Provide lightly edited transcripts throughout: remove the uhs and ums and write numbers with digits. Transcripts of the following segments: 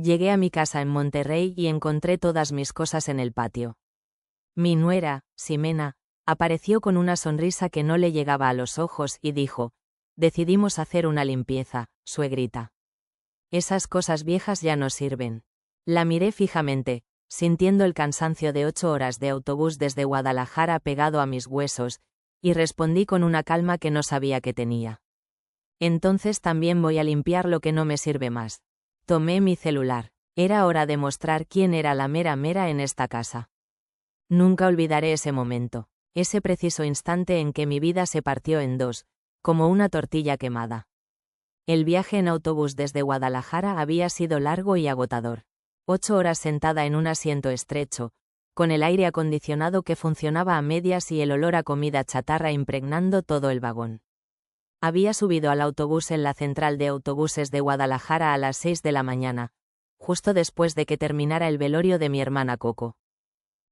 Llegué a mi casa en Monterrey y encontré todas mis cosas en el patio. Mi nuera, Ximena, apareció con una sonrisa que no le llegaba a los ojos y dijo: «Decidimos hacer una limpieza, suegrita. Esas cosas viejas ya no sirven». La miré fijamente, sintiendo el cansancio de 8 horas de autobús desde Guadalajara pegado a mis huesos, y respondí con una calma que no sabía que tenía: «Entonces también voy a limpiar lo que no me sirve más». Tomé mi celular. Era hora de mostrar quién era la mera mera en esta casa. Nunca olvidaré ese momento, ese preciso instante en que mi vida se partió en dos, como una tortilla quemada. El viaje en autobús desde Guadalajara había sido largo y agotador. 8 horas sentada en un asiento estrecho, con el aire acondicionado que funcionaba a medias y el olor a comida chatarra impregnando todo el vagón. Había subido al autobús en la central de autobuses de Guadalajara a las 6 de la mañana, justo después de que terminara el velorio de mi hermana Coco.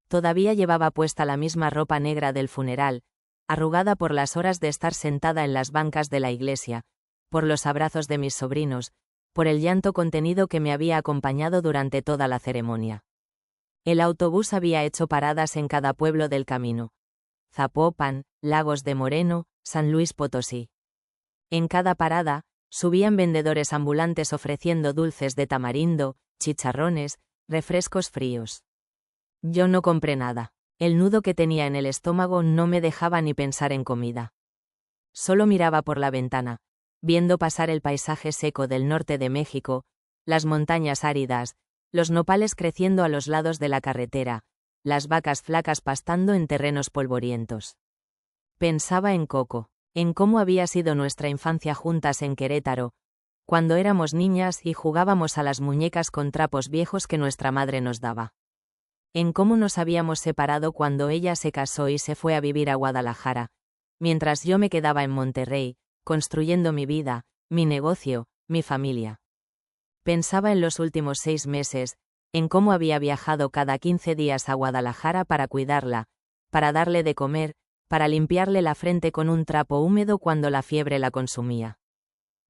Todavía llevaba puesta la misma ropa negra del funeral, arrugada por las horas de estar sentada en las bancas de la iglesia, por los abrazos de mis sobrinos, por el llanto contenido que me había acompañado durante toda la ceremonia. El autobús había hecho paradas en cada pueblo del camino: Zapopan, Lagos de Moreno, San Luis Potosí. En cada parada, subían vendedores ambulantes ofreciendo dulces de tamarindo, chicharrones, refrescos fríos. Yo no compré nada. El nudo que tenía en el estómago no me dejaba ni pensar en comida. Solo miraba por la ventana, viendo pasar el paisaje seco del norte de México, las montañas áridas, los nopales creciendo a los lados de la carretera, las vacas flacas pastando en terrenos polvorientos. Pensaba en Coco, en cómo había sido nuestra infancia juntas en Querétaro, cuando éramos niñas y jugábamos a las muñecas con trapos viejos que nuestra madre nos daba. En cómo nos habíamos separado cuando ella se casó y se fue a vivir a Guadalajara, mientras yo me quedaba en Monterrey, construyendo mi vida, mi negocio, mi familia. Pensaba en los últimos 6 meses, en cómo había viajado cada 15 días a Guadalajara para cuidarla, para darle de comer, para limpiarle la frente con un trapo húmedo cuando la fiebre la consumía.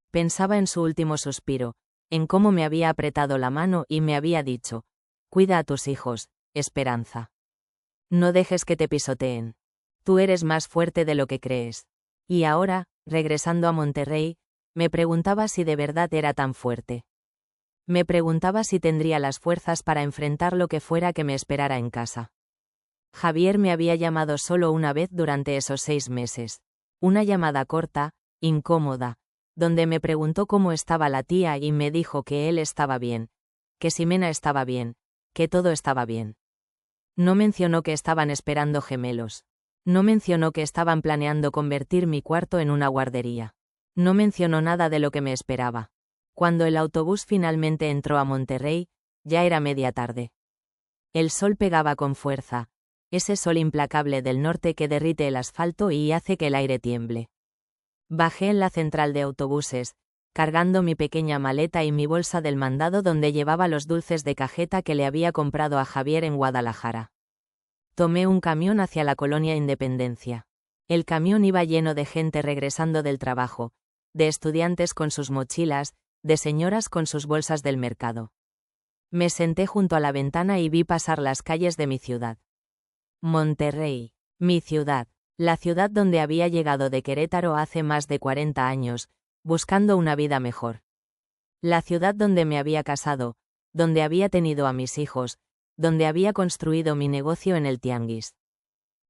Pensaba en su último suspiro, en cómo me había apretado la mano y me había dicho: «Cuida a tus hijos, Esperanza. No dejes que te pisoteen. Tú eres más fuerte de lo que crees». Y ahora, regresando a Monterrey, me preguntaba si de verdad era tan fuerte. Me preguntaba si tendría las fuerzas para enfrentar lo que fuera que me esperara en casa. Javier me había llamado solo una vez durante esos 6 meses. Una llamada corta, incómoda, donde me preguntó cómo estaba la tía y me dijo que él estaba bien, que Ximena estaba bien, que todo estaba bien. No mencionó que estaban esperando gemelos. No mencionó que estaban planeando convertir mi cuarto en una guardería. No mencionó nada de lo que me esperaba. Cuando el autobús finalmente entró a Monterrey, ya era media tarde. El sol pegaba con fuerza, ese sol implacable del norte que derrite el asfalto y hace que el aire tiemble. Bajé en la central de autobuses, cargando mi pequeña maleta y mi bolsa del mandado donde llevaba los dulces de cajeta que le había comprado a Javier en Guadalajara. Tomé un camión hacia la colonia Independencia. El camión iba lleno de gente regresando del trabajo, de estudiantes con sus mochilas, de señoras con sus bolsas del mercado. Me senté junto a la ventana y vi pasar las calles de mi ciudad. Monterrey, mi ciudad, la ciudad donde había llegado de Querétaro hace más de 40 años, buscando una vida mejor. La ciudad donde me había casado, donde había tenido a mis hijos, donde había construido mi negocio en el tianguis.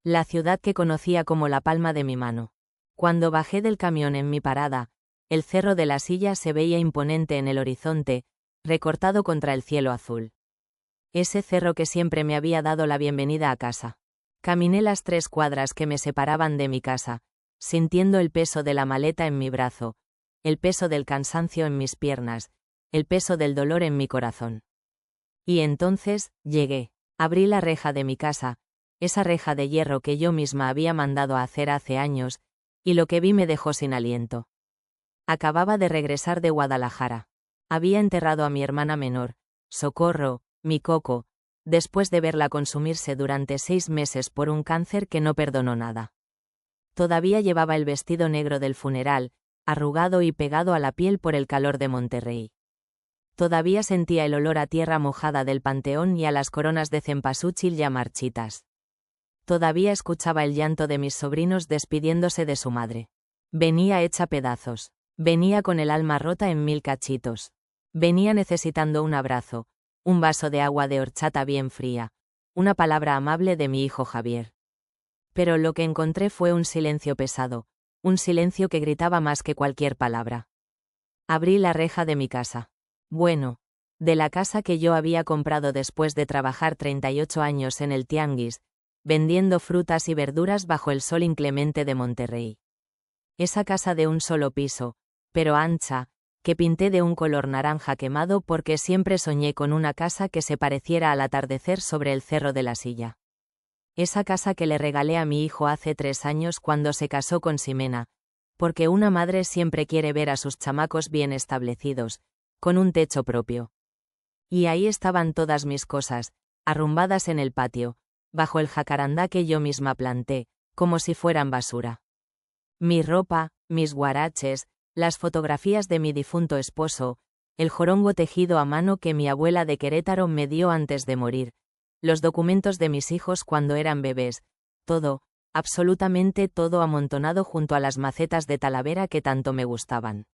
La ciudad que conocía como la palma de mi mano. Cuando bajé del camión en mi parada, el cerro de la Silla se veía imponente en el horizonte, recortado contra el cielo azul. Ese cerro que siempre me había dado la bienvenida a casa. Caminé las 3 cuadras que me separaban de mi casa, sintiendo el peso de la maleta en mi brazo, el peso del cansancio en mis piernas, el peso del dolor en mi corazón. Y entonces, llegué. Abrí la reja de mi casa, esa reja de hierro que yo misma había mandado a hacer hace años, y lo que vi me dejó sin aliento. Acababa de regresar de Guadalajara. Había enterrado a mi hermana menor, Socorro, mi Coco, después de verla consumirse durante 6 meses por un cáncer que no perdonó nada. Todavía llevaba el vestido negro del funeral, arrugado y pegado a la piel por el calor de Monterrey. Todavía sentía el olor a tierra mojada del panteón y a las coronas de cempasúchil ya marchitas. Todavía escuchaba el llanto de mis sobrinos despidiéndose de su madre. Venía hecha pedazos. Venía con el alma rota en 1000 cachitos. Venía necesitando un abrazo, un vaso de agua de horchata bien fría, una palabra amable de mi hijo Javier. Pero lo que encontré fue un silencio pesado, un silencio que gritaba más que cualquier palabra. Abrí la reja de mi casa. Bueno, de la casa que yo había comprado después de trabajar 38 años en el tianguis, vendiendo frutas y verduras bajo el sol inclemente de Monterrey. Esa casa de un solo piso, pero ancha, que pinté de un color naranja quemado porque siempre soñé con una casa que se pareciera al atardecer sobre el cerro de la Silla. Esa casa que le regalé a mi hijo hace 3 años cuando se casó con Ximena, porque una madre siempre quiere ver a sus chamacos bien establecidos, con un techo propio. Y ahí estaban todas mis cosas, arrumbadas en el patio, bajo el jacarandá que yo misma planté, como si fueran basura. Mi ropa, mis guaraches, las fotografías de mi difunto esposo, el jorongo tejido a mano que mi abuela de Querétaro me dio antes de morir, los documentos de mis hijos cuando eran bebés, todo, absolutamente todo amontonado junto a las macetas de Talavera que tanto me gustaban.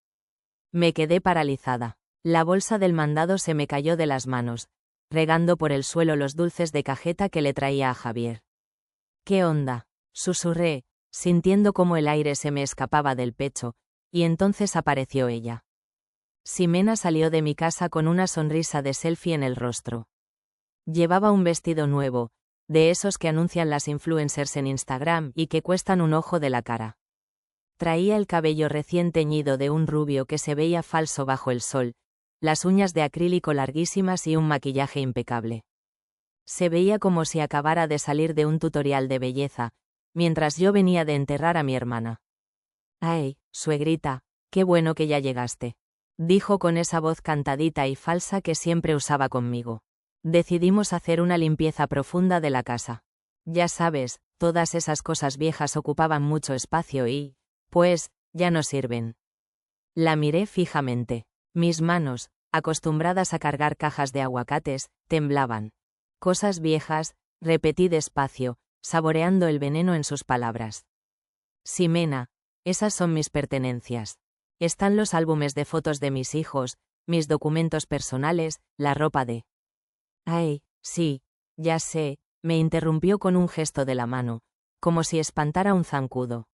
Me quedé paralizada. La bolsa del mandado se me cayó de las manos, regando por el suelo los dulces de cajeta que le traía a Javier. ¿Qué onda?, susurré, sintiendo cómo el aire se me escapaba del pecho, y entonces apareció ella. Ximena salió de mi casa con una sonrisa de selfie en el rostro. Llevaba un vestido nuevo, de esos que anuncian las influencers en Instagram y que cuestan un ojo de la cara. Traía el cabello recién teñido de un rubio que se veía falso bajo el sol, las uñas de acrílico larguísimas y un maquillaje impecable. Se veía como si acabara de salir de un tutorial de belleza, mientras yo venía de enterrar a mi hermana. «Ay, suegrita, qué bueno que ya llegaste», dijo con esa voz cantadita y falsa que siempre usaba conmigo. Decidimos hacer una limpieza profunda de la casa. Ya sabes, todas esas cosas viejas ocupaban mucho espacio y, pues, ya no sirven. La miré fijamente. Mis manos, acostumbradas a cargar cajas de aguacates, temblaban. Cosas viejas, repetí despacio, saboreando el veneno en sus palabras. Ximena, esas son mis pertenencias. Están los álbumes de fotos de mis hijos, mis documentos personales, la ropa de... Ay, sí, ya sé, me interrumpió con un gesto de la mano, como si espantara un zancudo.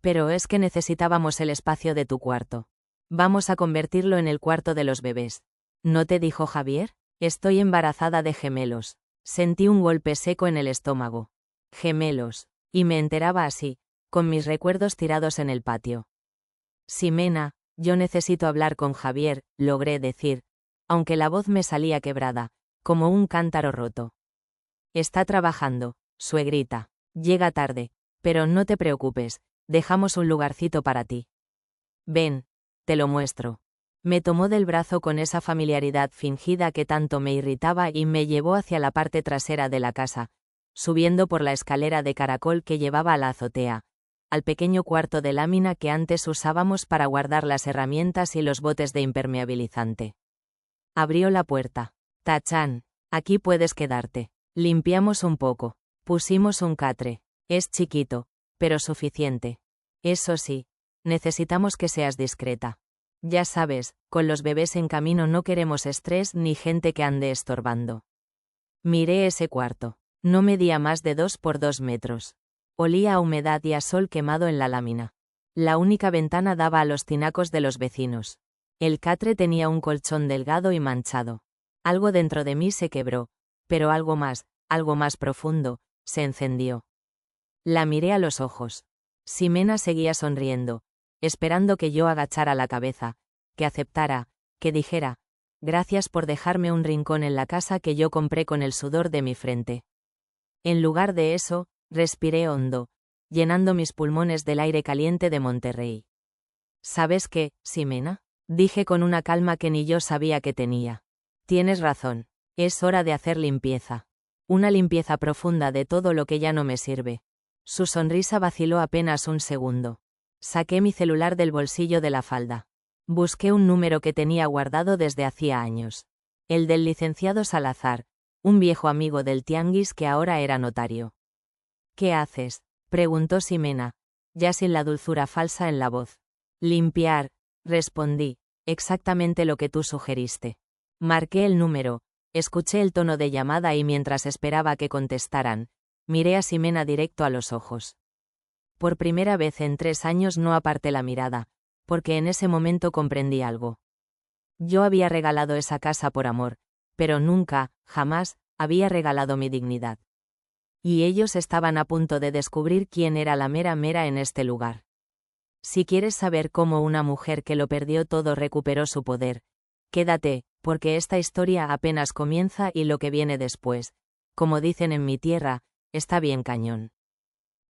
Pero es que necesitábamos el espacio de tu cuarto. Vamos a convertirlo en el cuarto de los bebés. ¿No te dijo Javier? Estoy embarazada de gemelos. Sentí un golpe seco en el estómago. Gemelos. Y me enteraba así, con mis recuerdos tirados en el patio. Ximena, yo necesito hablar con Javier, logré decir, aunque la voz me salía quebrada, como un cántaro roto. Está trabajando, suegrita. Llega tarde, pero no te preocupes, dejamos un lugarcito para ti. Ven, te lo muestro. Me tomó del brazo con esa familiaridad fingida que tanto me irritaba y me llevó hacia la parte trasera de la casa, subiendo por la escalera de caracol que llevaba a la azotea, al pequeño cuarto de lámina que antes usábamos para guardar las herramientas y los botes de impermeabilizante. Abrió la puerta. Tachán, aquí puedes quedarte. Limpiamos un poco. Pusimos un catre. Es chiquito, pero suficiente. Eso sí, necesitamos que seas discreta. Ya sabes, con los bebés en camino no queremos estrés ni gente que ande estorbando. Miré ese cuarto. No medía más de 2 por 2 metros. Olía a humedad y a sol quemado en la lámina. La única ventana daba a los tinacos de los vecinos. El catre tenía un colchón delgado y manchado. Algo dentro de mí se quebró, pero algo más profundo, se encendió. La miré a los ojos. Ximena seguía sonriendo, esperando que yo agachara la cabeza, que aceptara, que dijera, gracias por dejarme un rincón en la casa que yo compré con el sudor de mi frente. En lugar de eso, respiré hondo, llenando mis pulmones del aire caliente de Monterrey. ¿Sabes qué, Ximena?, dije con una calma que ni yo sabía que tenía. Tienes razón, es hora de hacer limpieza. Una limpieza profunda de todo lo que ya no me sirve. Su sonrisa vaciló apenas un segundo. Saqué mi celular del bolsillo de la falda. Busqué un número que tenía guardado desde hacía años. El del licenciado Salazar, un viejo amigo del tianguis que ahora era notario. ¿Qué haces?, preguntó Ximena, ya sin la dulzura falsa en la voz. Limpiar, respondí, exactamente lo que tú sugeriste. Marqué el número, escuché el tono de llamada y mientras esperaba que contestaran, miré a Ximena directo a los ojos. Por primera vez en 3 años no aparté la mirada, porque en ese momento comprendí algo. Yo había regalado esa casa por amor, pero nunca, jamás, había regalado mi dignidad. Y ellos estaban a punto de descubrir quién era la mera mera en este lugar. Si quieres saber cómo una mujer que lo perdió todo recuperó su poder, quédate, porque esta historia apenas comienza y lo que viene después, como dicen en mi tierra, está bien cañón.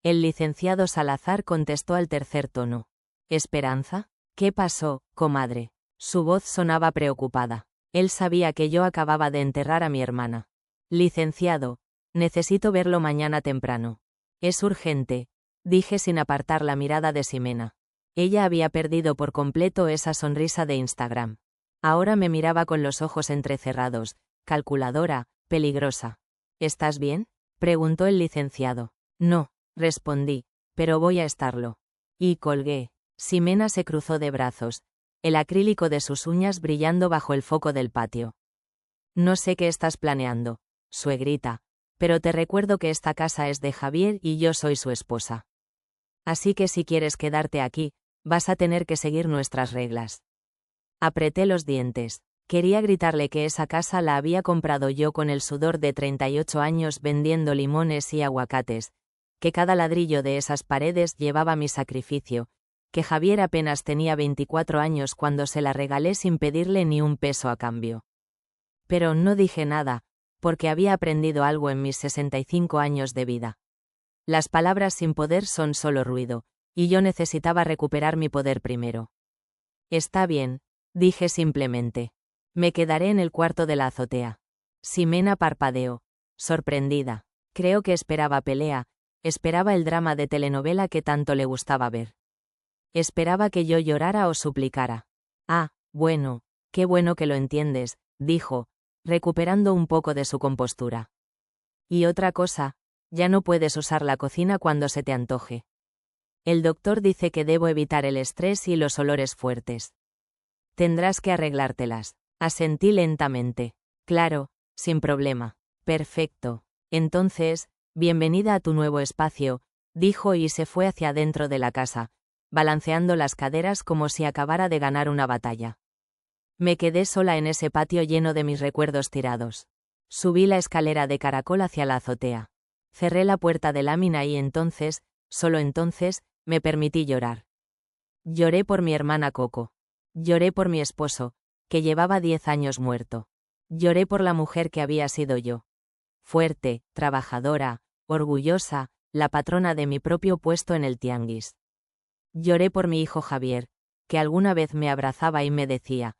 El licenciado Salazar contestó al tercer tono. ¿Esperanza? ¿Qué pasó, comadre? Su voz sonaba preocupada. Él sabía que yo acababa de enterrar a mi hermana. Licenciado, necesito verlo mañana temprano. Es urgente, dije sin apartar la mirada de Ximena. Ella había perdido por completo esa sonrisa de Instagram. Ahora me miraba con los ojos entrecerrados, calculadora, peligrosa. ¿Estás bien?, preguntó el licenciado. No, respondí, pero voy a estarlo. Y colgué. Ximena se cruzó de brazos, el acrílico de sus uñas brillando bajo el foco del patio. No sé qué estás planeando, suegrita, pero te recuerdo que esta casa es de Javier y yo soy su esposa. Así que si quieres quedarte aquí, vas a tener que seguir nuestras reglas. Apreté los dientes. Quería gritarle que esa casa la había comprado yo con el sudor de 38 años vendiendo limones y aguacates, que cada ladrillo de esas paredes llevaba mi sacrificio, que Javier apenas tenía 24 años cuando se la regalé sin pedirle ni un peso a cambio. Pero no dije nada, porque había aprendido algo en mis 65 años de vida. Las palabras sin poder son solo ruido, y yo necesitaba recuperar mi poder primero. Está bien, dije simplemente. Me quedaré en el cuarto de la azotea. Ximena parpadeó, sorprendida. Creo que esperaba pelea, esperaba el drama de telenovela que tanto le gustaba ver. Esperaba que yo llorara o suplicara. Ah, bueno, qué bueno que lo entiendes, dijo, recuperando un poco de su compostura. Y otra cosa, ya no puedes usar la cocina cuando se te antoje. El doctor dice que debo evitar el estrés y los olores fuertes. Tendrás que arreglártelas. Asentí lentamente. Claro, sin problema. Perfecto. Entonces, bienvenida a tu nuevo espacio, dijo y se fue hacia adentro de la casa, balanceando las caderas como si acabara de ganar una batalla. Me quedé sola en ese patio lleno de mis recuerdos tirados. Subí la escalera de caracol hacia la azotea. Cerré la puerta de lámina y entonces, solo entonces, me permití llorar. Lloré por mi hermana Coco. Lloré por mi esposo, que llevaba 10 años muerto. Lloré por la mujer que había sido yo. Fuerte, trabajadora, orgullosa, la patrona de mi propio puesto en el tianguis. Lloré por mi hijo Javier, que alguna vez me abrazaba y me decía: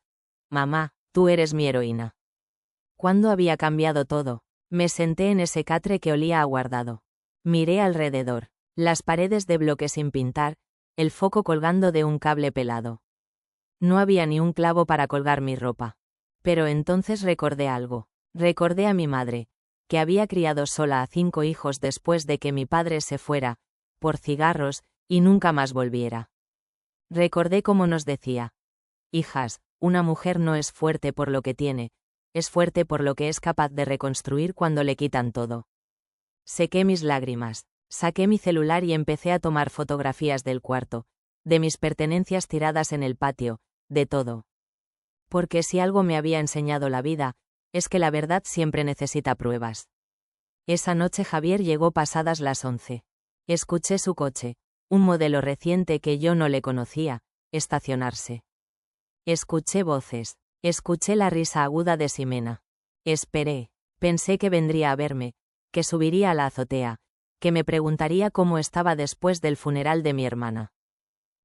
«Mamá, tú eres mi heroína». ¿Cuándo había cambiado todo? Me senté en ese catre que olía a guardado. Miré alrededor. Las paredes de bloque sin pintar, el foco colgando de un cable pelado. No había ni un clavo para colgar mi ropa. Pero entonces recordé algo. Recordé a mi madre, que había criado sola a 5 hijos después de que mi padre se fuera, por cigarros, y nunca más volviera. Recordé cómo nos decía: «Hijas, una mujer no es fuerte por lo que tiene, es fuerte por lo que es capaz de reconstruir cuando le quitan todo». Sequé mis lágrimas, saqué mi celular y empecé a tomar fotografías del cuarto, de mis pertenencias tiradas en el patio, de todo. Porque si algo me había enseñado la vida, es que la verdad siempre necesita pruebas. Esa noche Javier llegó pasadas las 11. Escuché su coche, un modelo reciente que yo no le conocía, estacionarse. Escuché voces, escuché la risa aguda de Ximena. Esperé, pensé que vendría a verme, que subiría a la azotea, que me preguntaría cómo estaba después del funeral de mi hermana.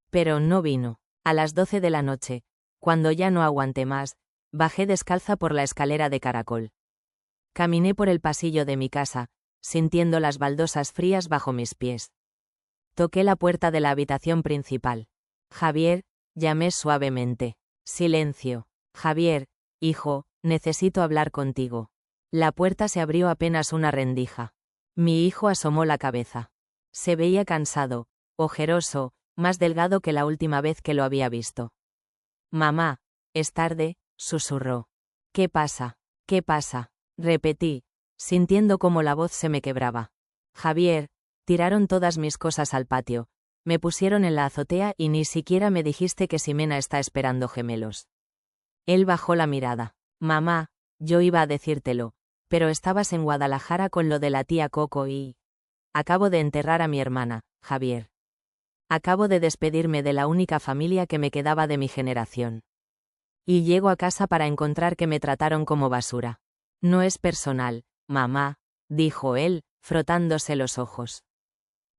Pero no vino. A las 12 de la noche, cuando ya no aguanté más, bajé descalza por la escalera de caracol. Caminé por el pasillo de mi casa, sintiendo las baldosas frías bajo mis pies. Toqué la puerta de la habitación principal. «Javier», llamé suavemente. Silencio. Javier, hijo, necesito hablar contigo. La puerta se abrió apenas una rendija. Mi hijo asomó la cabeza. Se veía cansado, ojeroso, más delgado que la última vez que lo había visto. Mamá, es tarde, susurró. ¿Qué pasa? ¿Qué pasa? Repetí, sintiendo cómo la voz se me quebraba. Javier, tiraron todas mis cosas al patio, me pusieron en la azotea y ni siquiera me dijiste que Ximena está esperando gemelos. Él bajó la mirada. Mamá, yo iba a decírtelo, pero estabas en Guadalajara con lo de la tía Coco y... Acabo de enterrar a mi hermana, Javier. Acabo de despedirme de la única familia que me quedaba de mi generación. Y llego a casa para encontrar que me trataron como basura. No es personal, mamá, dijo él, frotándose los ojos.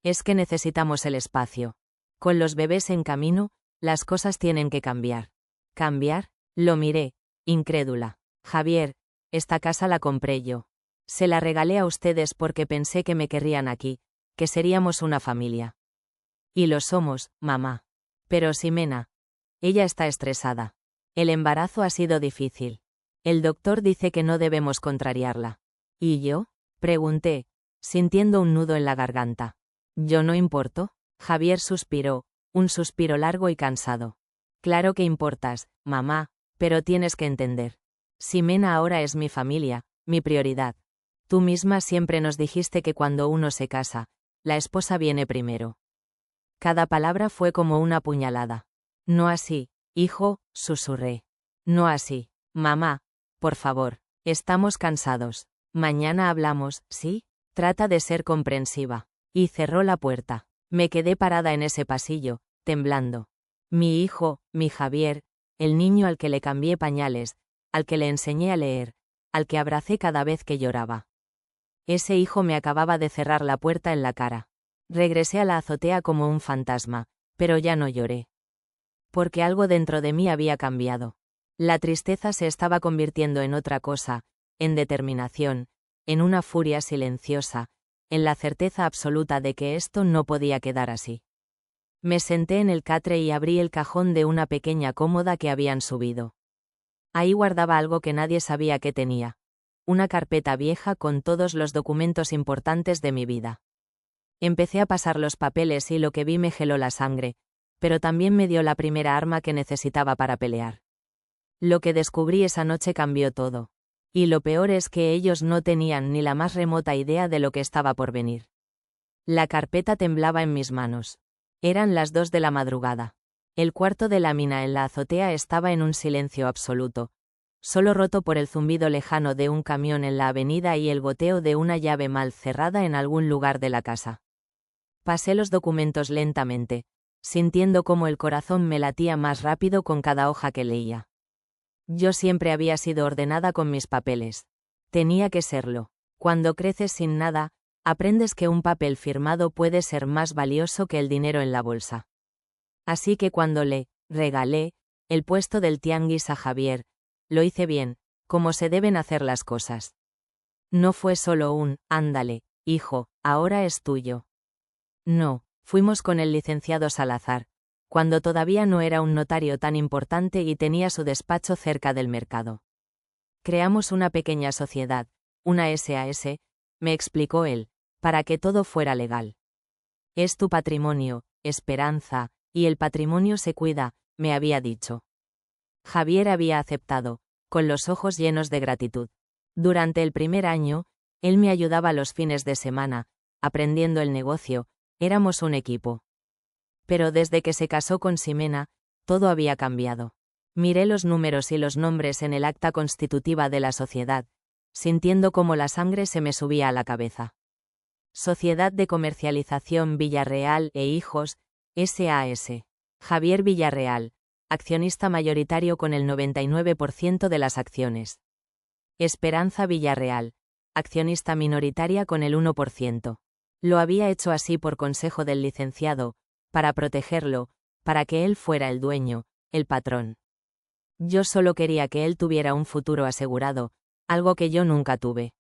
Es que necesitamos el espacio. Con los bebés en camino, las cosas tienen que cambiar. ¿Cambiar? Lo miré, incrédula. Javier, esta casa la compré yo. Se la regalé a ustedes porque pensé que me querrían aquí, que seríamos una familia. Y lo somos, mamá. Pero Ximena. Ella está estresada. El embarazo ha sido difícil. El doctor dice que no debemos contrariarla. ¿Y yo? Pregunté, sintiendo un nudo en la garganta. ¿Yo no importo? Javier suspiró, un suspiro largo y cansado. Claro que importas, mamá, pero tienes que entender. Ximena ahora es mi familia, mi prioridad. Tú misma siempre nos dijiste que cuando uno se casa, la esposa viene primero. Cada palabra fue como una puñalada. No así, hijo, susurré. No así, mamá, por favor, estamos cansados. Mañana hablamos, ¿sí? Trata de ser comprensiva. Y cerró la puerta. Me quedé parada en ese pasillo, temblando. Mi hijo, mi Javier, el niño al que le cambié pañales, al que le enseñé a leer, al que abracé cada vez que lloraba. Ese hijo me acababa de cerrar la puerta en la cara. Regresé a la azotea como un fantasma, pero ya no lloré. Porque algo dentro de mí había cambiado. La tristeza se estaba convirtiendo en otra cosa, en determinación, en una furia silenciosa, en la certeza absoluta de que esto no podía quedar así. Me senté en el catre y abrí el cajón de una pequeña cómoda que habían subido. Ahí guardaba algo que nadie sabía que tenía. Una carpeta vieja con todos los documentos importantes de mi vida. Empecé a pasar los papeles y lo que vi me geló la sangre, pero también me dio la primera arma que necesitaba para pelear. Lo que descubrí esa noche cambió todo. Y lo peor es que ellos no tenían ni la más remota idea de lo que estaba por venir. La carpeta temblaba en mis manos. Eran las 2 de la madrugada. El cuarto de lámina en la azotea estaba en un silencio absoluto, solo roto por el zumbido lejano de un camión en la avenida y el goteo de una llave mal cerrada en algún lugar de la casa. Pasé los documentos lentamente, sintiendo cómo el corazón me latía más rápido con cada hoja que leía. Yo siempre había sido ordenada con mis papeles. Tenía que serlo. Cuando creces sin nada, aprendes que un papel firmado puede ser más valioso que el dinero en la bolsa. Así que cuando le regalé el puesto del tianguis a Javier, lo hice bien, como se deben hacer las cosas. No fue solo un, ándale, hijo, ahora es tuyo. No, fuimos con el licenciado Salazar, cuando todavía no era un notario tan importante y tenía su despacho cerca del mercado. Creamos una pequeña sociedad, una SAS, me explicó él, para que todo fuera legal. Es tu patrimonio, Esperanza, y el patrimonio se cuida, me había dicho. Javier había aceptado, con los ojos llenos de gratitud. Durante el primer año, él me ayudaba los fines de semana, aprendiendo el negocio, éramos un equipo. Pero desde que se casó con Ximena, todo había cambiado. Miré los números y los nombres en el acta constitutiva de la sociedad, sintiendo cómo la sangre se me subía a la cabeza. Sociedad de Comercialización Villarreal e Hijos, SAS. Javier Villarreal, accionista mayoritario con el 99% de las acciones. Esperanza Villarreal, accionista minoritaria con el 1%. Lo había hecho así por consejo del licenciado, para protegerlo, para que él fuera el dueño, el patrón. Yo solo quería que él tuviera un futuro asegurado, algo que yo nunca tuve.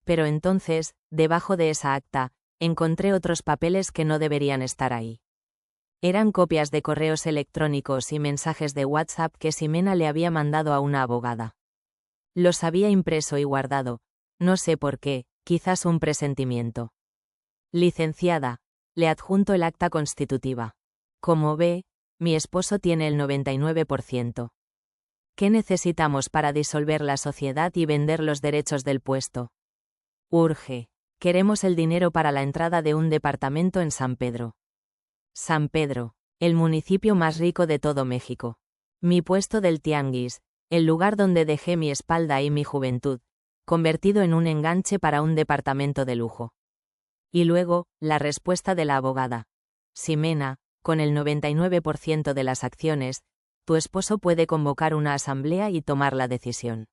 Pero entonces, debajo de esa acta, encontré otros papeles que no deberían estar ahí. Eran copias de correos electrónicos y mensajes de WhatsApp que Ximena le había mandado a una abogada. Los había impreso y guardado, no sé por qué, quizás un presentimiento. Licenciada, le adjunto el acta constitutiva. Como ve, mi esposo tiene el 99%. ¿Qué necesitamos para disolver la sociedad y vender los derechos del puesto? Urge. Queremos el dinero para la entrada de un departamento en San Pedro. San Pedro, el municipio más rico de todo México. Mi puesto del tianguis, el lugar donde dejé mi espalda y mi juventud, convertido en un enganche para un departamento de lujo. Y luego, la respuesta de la abogada. Ximena, con el 99% de las acciones, tu esposo puede convocar una asamblea y tomar la decisión.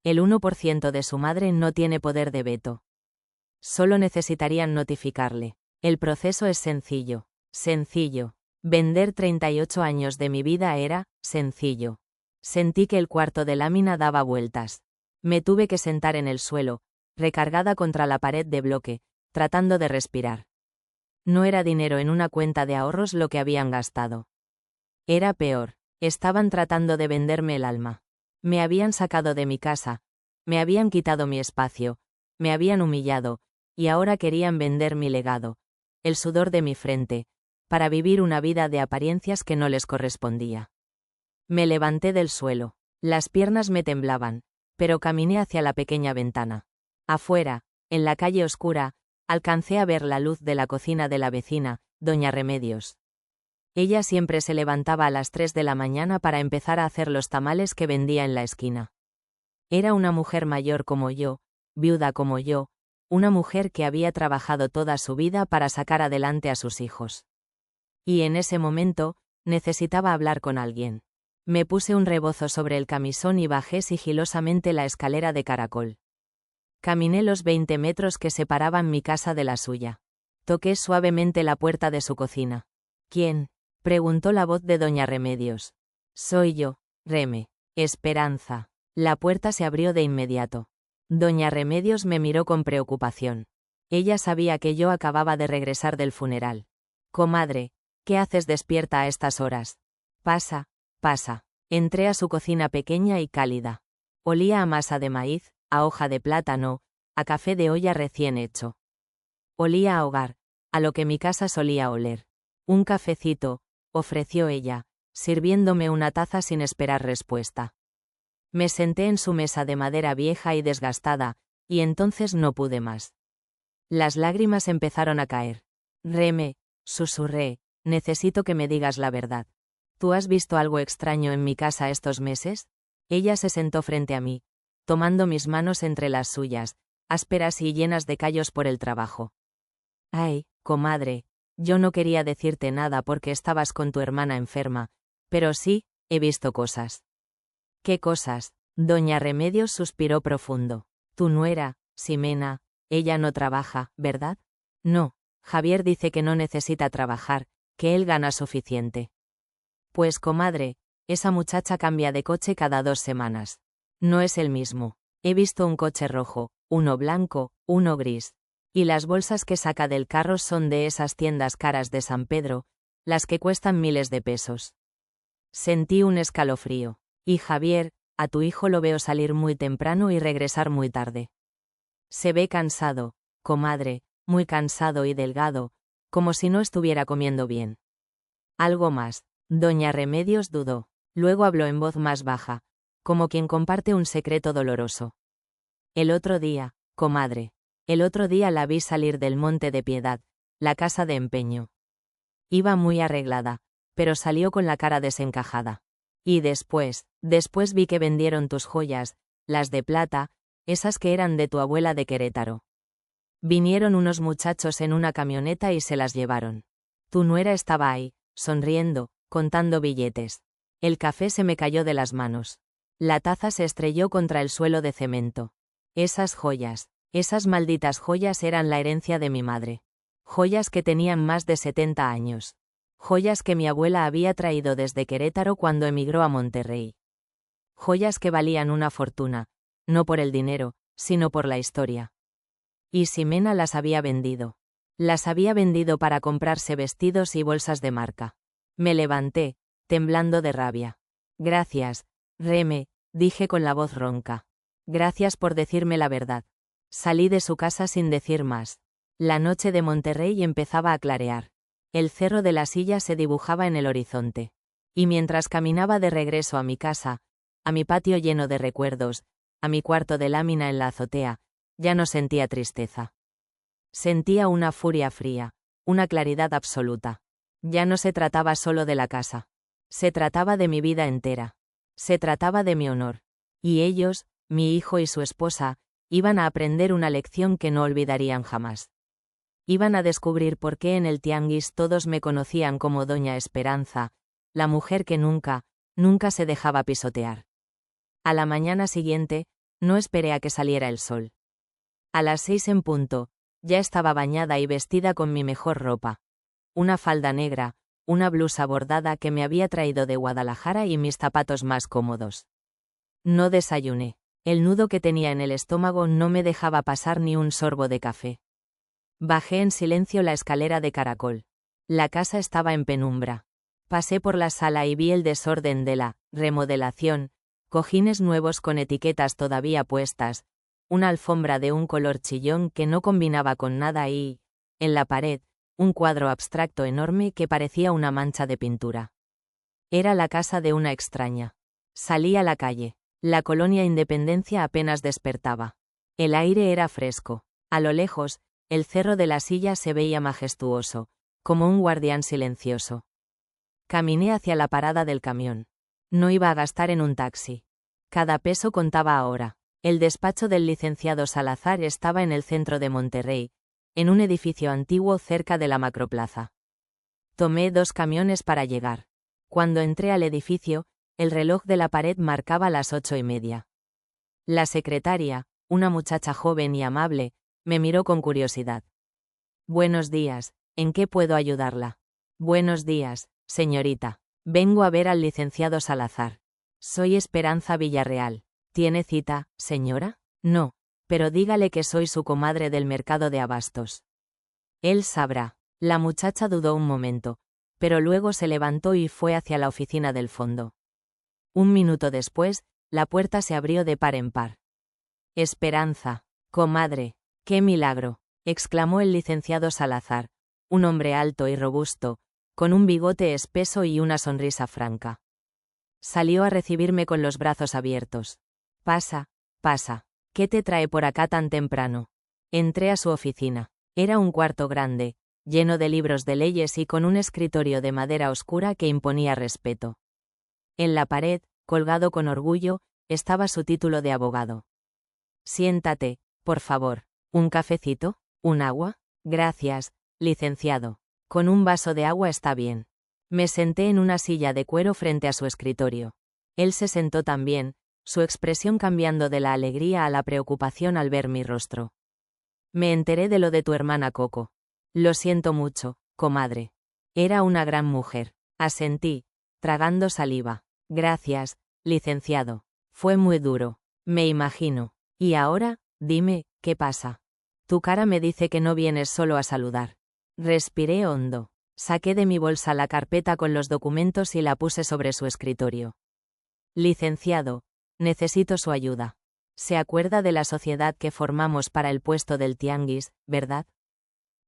El 1% de su madre no tiene poder de veto. Solo necesitarían notificarle. El proceso es sencillo. Sencillo. Vender 38 años de mi vida era sencillo. Sentí que el cuarto de lámina daba vueltas. Me tuve que sentar en el suelo, recargada contra la pared de bloque, tratando de respirar. No era dinero en una cuenta de ahorros lo que habían gastado. Era peor. Estaban tratando de venderme el alma. Me habían sacado de mi casa, me habían quitado mi espacio, me habían humillado, y ahora querían vender mi legado, el sudor de mi frente, para vivir una vida de apariencias que no les correspondía. Me levanté del suelo. Las piernas me temblaban, pero caminé hacia la pequeña ventana. Afuera, en la calle oscura, alcancé a ver la luz de la cocina de la vecina, doña Remedios. Ella siempre se levantaba a las 3 de la mañana para empezar a hacer los tamales que vendía en la esquina. Era una mujer mayor como yo, viuda como yo, una mujer que había trabajado toda su vida para sacar adelante a sus hijos. Y en ese momento, necesitaba hablar con alguien. Me puse un rebozo sobre el camisón y bajé sigilosamente la escalera de caracol. Caminé los 20 metros que separaban mi casa de la suya. Toqué suavemente la puerta de su cocina. ¿Quién? Preguntó la voz de doña Remedios. Soy yo, Reme. Esperanza. La puerta se abrió de inmediato. Doña Remedios me miró con preocupación. Ella sabía que yo acababa de regresar del funeral. Comadre, ¿qué haces despierta a estas horas? Pasa, pasa. Entré a su cocina pequeña y cálida. Olía a masa de maíz, a hoja de plátano, a café de olla recién hecho. Olía a hogar, a lo que mi casa solía oler. Un cafecito, ofreció ella, sirviéndome una taza sin esperar respuesta. Me senté en su mesa de madera vieja y desgastada, y entonces no pude más. Las lágrimas empezaron a caer. Reme, susurré, necesito que me digas la verdad. ¿Tú has visto algo extraño en mi casa estos meses? Ella se sentó frente a mí, tomando mis manos entre las suyas, ásperas y llenas de callos por el trabajo. Ay, comadre, yo no quería decirte nada porque estabas con tu hermana enferma, pero sí, he visto cosas. ¿Qué cosas? Doña Remedios suspiró profundo. Tu nuera, Ximena, ella no trabaja, ¿verdad? No, Javier dice que no necesita trabajar, que él gana suficiente. Pues comadre, esa muchacha cambia de coche cada 2 semanas. No es el mismo. He visto un coche rojo, uno blanco, uno gris. Y las bolsas que saca del carro son de esas tiendas caras de San Pedro, las que cuestan miles de pesos. Sentí un escalofrío. Y Javier, a tu hijo lo veo salir muy temprano y regresar muy tarde. Se ve cansado, comadre, muy cansado y delgado, como si no estuviera comiendo bien. Algo más. Doña Remedios dudó. Luego habló en voz más baja, como quien comparte un secreto doloroso. El otro día, comadre. El otro día la vi salir del Monte de Piedad, la casa de empeño. Iba muy arreglada, pero salió con la cara desencajada. Y después vi que vendieron tus joyas, las de plata, esas que eran de tu abuela de Querétaro. Vinieron unos muchachos en una camioneta y se las llevaron. Tu nuera estaba ahí, sonriendo, contando billetes. El café se me cayó de las manos. La taza se estrelló contra el suelo de cemento. Esas joyas, esas malditas joyas eran la herencia de mi madre. Joyas que tenían más de 70 años. Joyas que mi abuela había traído desde Querétaro cuando emigró a Monterrey. Joyas que valían una fortuna, no por el dinero, sino por la historia. Y Ximena las había vendido. Las había vendido para comprarse vestidos y bolsas de marca. Me levanté, temblando de rabia. Gracias, Reme, dije con la voz ronca. Gracias por decirme la verdad. Salí de su casa sin decir más. La noche de Monterrey empezaba a clarear. El cerro de la Silla se dibujaba en el horizonte. Y mientras caminaba de regreso a mi casa, a mi patio lleno de recuerdos, a mi cuarto de lámina en la azotea, ya no sentía tristeza. Sentía una furia fría, una claridad absoluta. Ya no se trataba solo de la casa. Se trataba de mi vida entera. Se trataba de mi honor. Y ellos, mi hijo y su esposa, iban a aprender una lección que no olvidarían jamás. Iban a descubrir por qué en el tianguis todos me conocían como Doña Esperanza, la mujer que nunca se dejaba pisotear. A la mañana siguiente, no esperé a que saliera el sol. A las 6 en punto, ya estaba bañada y vestida con mi mejor ropa. Una falda negra, una blusa bordada que me había traído de Guadalajara y mis zapatos más cómodos. No desayuné. El nudo que tenía en el estómago no me dejaba pasar ni un sorbo de café. Bajé en silencio la escalera de caracol. La casa estaba en penumbra. Pasé por la sala y vi el desorden de la remodelación, cojines nuevos con etiquetas todavía puestas, una alfombra de un color chillón que no combinaba con nada y, en la pared, un cuadro abstracto enorme que parecía una mancha de pintura. Era la casa de una extraña. Salí a la calle. La colonia Independencia apenas despertaba. El aire era fresco. A lo lejos, el cerro de la Silla se veía majestuoso, como un guardián silencioso. Caminé hacia la parada del camión. No iba a gastar en un taxi. Cada peso contaba ahora. El despacho del licenciado Salazar estaba en el centro de Monterrey, en un edificio antiguo cerca de la macroplaza. Tomé 2 camiones para llegar. Cuando entré al edificio, el reloj de la pared marcaba las 8:30. La secretaria, una muchacha joven y amable, me miró con curiosidad. Buenos días, ¿en qué puedo ayudarla? Buenos días, señorita. Vengo a ver al licenciado Salazar. Soy Esperanza Villarreal. ¿Tiene cita, señora? No, pero dígale que soy su comadre del mercado de abastos. Él sabrá. La muchacha dudó un momento, pero luego se levantó y fue hacia la oficina del fondo. Un minuto después, la puerta se abrió de par en par. Esperanza, comadre, qué milagro, exclamó el licenciado Salazar, un hombre alto y robusto, con un bigote espeso y una sonrisa franca. Salió a recibirme con los brazos abiertos. Pasa, pasa, ¿qué te trae por acá tan temprano? Entré a su oficina. Era un cuarto grande, lleno de libros de leyes y con un escritorio de madera oscura que imponía respeto. En la pared, colgado con orgullo, estaba su título de abogado. Siéntate, por favor. ¿Un cafecito? ¿Un agua? Gracias, licenciado. Con un vaso de agua está bien. Me senté en una silla de cuero frente a su escritorio. Él se sentó también, su expresión cambiando de la alegría a la preocupación al ver mi rostro. Me enteré de lo de tu hermana Coco. Lo siento mucho, comadre. Era una gran mujer. Asentí, tragando saliva. Gracias, licenciado. Fue muy duro. Me imagino. Y ahora, dime, ¿qué pasa? Tu cara me dice que no vienes solo a saludar. Respiré hondo. Saqué de mi bolsa la carpeta con los documentos y la puse sobre su escritorio. Licenciado, necesito su ayuda. Se acuerda de la sociedad que formamos para el puesto del tianguis, ¿verdad?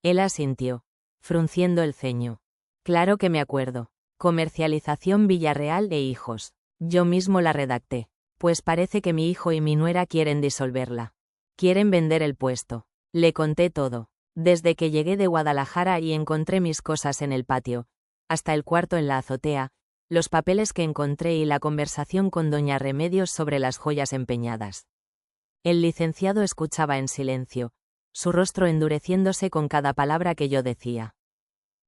Él asintió, frunciendo el ceño. Claro que me acuerdo. Comercialización Villarreal e Hijos. Yo mismo la redacté. Pues parece que mi hijo y mi nuera quieren disolverla. Quieren vender el puesto. Le conté todo. Desde que llegué de Guadalajara y encontré mis cosas en el patio, hasta el cuarto en la azotea, los papeles que encontré y la conversación con doña Remedios sobre las joyas empeñadas. El licenciado escuchaba en silencio, su rostro endureciéndose con cada palabra que yo decía.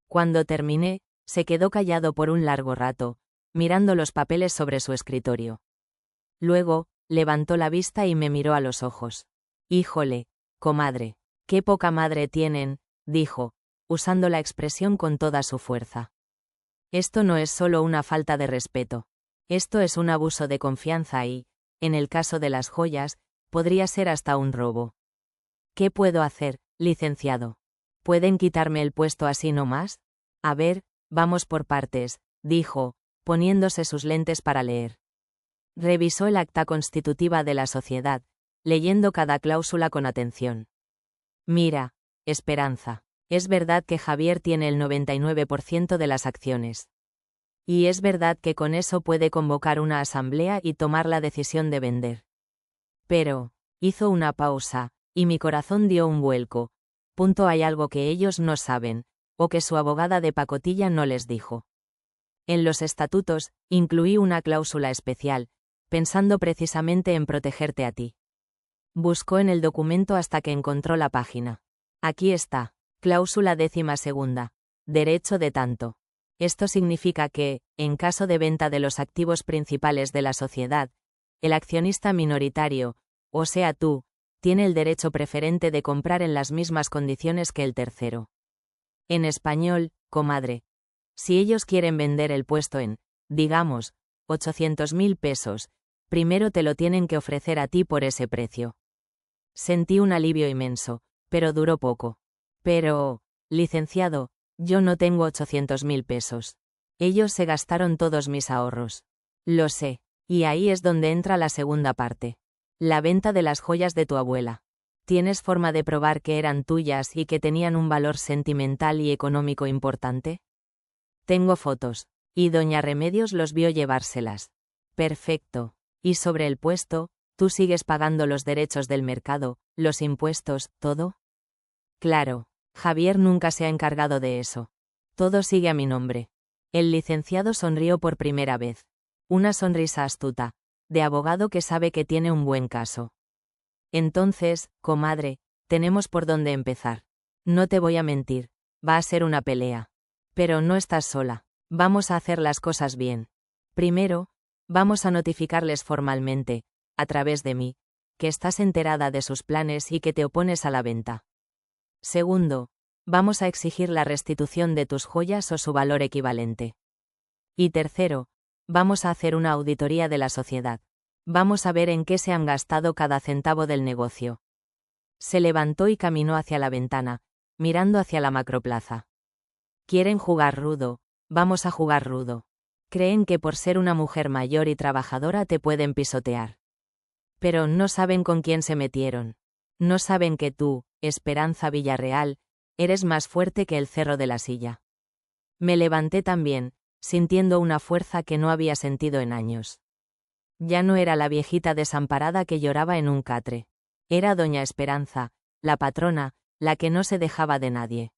Cuando terminé, se quedó callado por un largo rato, mirando los papeles sobre su escritorio. Luego, levantó la vista y me miró a los ojos. Híjole, comadre, qué poca madre tienen, dijo, usando la expresión con toda su fuerza. Esto no es solo una falta de respeto. Esto es un abuso de confianza y, en el caso de las joyas, podría ser hasta un robo. ¿Qué puedo hacer, licenciado? ¿Pueden quitarme el puesto así nomás? A ver, vamos por partes, dijo, poniéndose sus lentes para leer. Revisó el acta constitutiva de la sociedad, leyendo cada cláusula con atención. Mira, Esperanza, es verdad que Javier tiene el 99% de las acciones. Y es verdad que con eso puede convocar una asamblea y tomar la decisión de vender. Pero, hizo una pausa, y mi corazón dio un vuelco. Hay algo que ellos no saben, o que su abogada de pacotilla no les dijo. En los estatutos, incluí una cláusula especial, pensando precisamente en protegerte a ti. Buscó en el documento hasta que encontró la página. Aquí está, cláusula 12ª, derecho de tanto. Esto significa que, en caso de venta de los activos principales de la sociedad, el accionista minoritario, o sea tú, tiene el derecho preferente de comprar en las mismas condiciones que el tercero. En español, comadre. Si ellos quieren vender el puesto en, digamos, 800.000 pesos, primero te lo tienen que ofrecer a ti por ese precio. Sentí un alivio inmenso, pero duró poco. Pero, licenciado, yo no tengo 800.000 pesos. Ellos se gastaron todos mis ahorros. Lo sé, y ahí es donde entra la segunda parte. La venta de las joyas de tu abuela. ¿Tienes forma de probar que eran tuyas y que tenían un valor sentimental y económico importante? Tengo fotos, y doña Remedios los vio llevárselas. Perfecto. Y sobre el puesto, ¿tú sigues pagando los derechos del mercado, los impuestos, todo? Claro, Javier nunca se ha encargado de eso. Todo sigue a mi nombre. El licenciado sonrió por primera vez. Una sonrisa astuta, de abogado que sabe que tiene un buen caso. Entonces, comadre, tenemos por dónde empezar. No te voy a mentir, va a ser una pelea. Pero no estás sola. Vamos a hacer las cosas bien. Primero, vamos a notificarles formalmente, a través de mí, que estás enterada de sus planes y que te opones a la venta. Segundo, vamos a exigir la restitución de tus joyas o su valor equivalente. Y tercero, vamos a hacer una auditoría de la sociedad. Vamos a ver en qué se han gastado cada centavo del negocio. Se levantó y caminó hacia la ventana, mirando hacia la macroplaza. Quieren jugar rudo, vamos a jugar rudo. Creen que por ser una mujer mayor y trabajadora te pueden pisotear. Pero no saben con quién se metieron. No saben que tú, Esperanza Villarreal, eres más fuerte que el Cerro de la Silla. Me levanté también, sintiendo una fuerza que no había sentido en años. Ya no era la viejita desamparada que lloraba en un catre. Era doña Esperanza, la patrona, la que no se dejaba de nadie.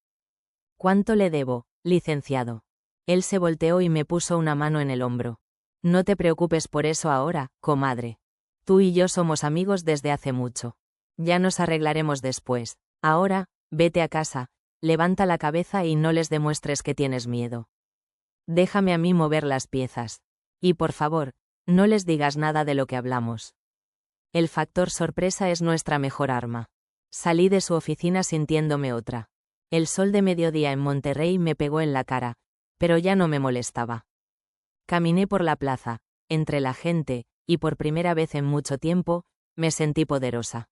¿Cuánto le debo, licenciado? Él se volteó y me puso una mano en el hombro. No te preocupes por eso ahora, comadre. Tú y yo somos amigos desde hace mucho. Ya nos arreglaremos después. Ahora, vete a casa, levanta la cabeza y no les demuestres que tienes miedo. Déjame a mí mover las piezas. Y por favor, no les digas nada de lo que hablamos. El factor sorpresa es nuestra mejor arma. Salí de su oficina sintiéndome otra. El sol de mediodía en Monterrey me pegó en la cara, pero ya no me molestaba. Caminé por la plaza, entre la gente, y por primera vez en mucho tiempo, me sentí poderosa.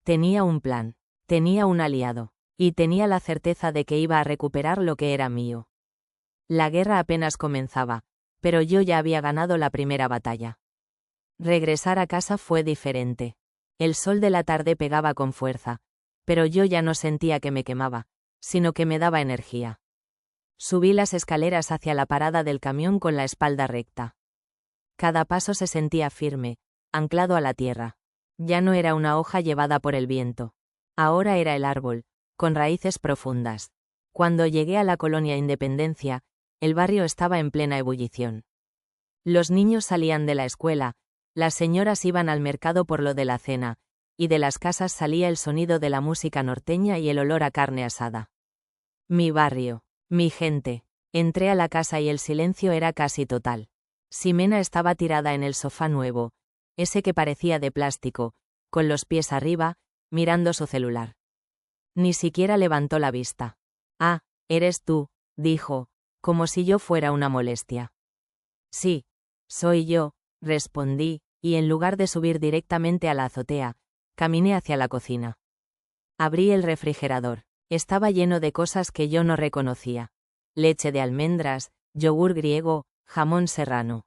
Tenía un plan, tenía un aliado, y tenía la certeza de que iba a recuperar lo que era mío. La guerra apenas comenzaba, pero yo ya había ganado la primera batalla. Regresar a casa fue diferente. El sol de la tarde pegaba con fuerza, pero yo ya no sentía que me quemaba, sino que me daba energía. Subí las escaleras hacia la parada del camión con la espalda recta. Cada paso se sentía firme, anclado a la tierra. Ya no era una hoja llevada por el viento. Ahora era el árbol, con raíces profundas. Cuando llegué a la colonia Independencia, el barrio estaba en plena ebullición. Los niños salían de la escuela, las señoras iban al mercado por lo de la cena, y de las casas salía el sonido de la música norteña y el olor a carne asada. Mi barrio, mi gente. Entré a la casa y el silencio era casi total. Ximena estaba tirada en el sofá nuevo, ese que parecía de plástico, con los pies arriba, mirando su celular. Ni siquiera levantó la vista. Ah, eres tú, dijo, como si yo fuera una molestia. Sí, soy yo, respondí, y en lugar de subir directamente a la azotea, caminé hacia la cocina. Abrí el refrigerador, Estaba lleno de cosas que yo no reconocía. Leche de almendras, yogur griego, jamón serrano.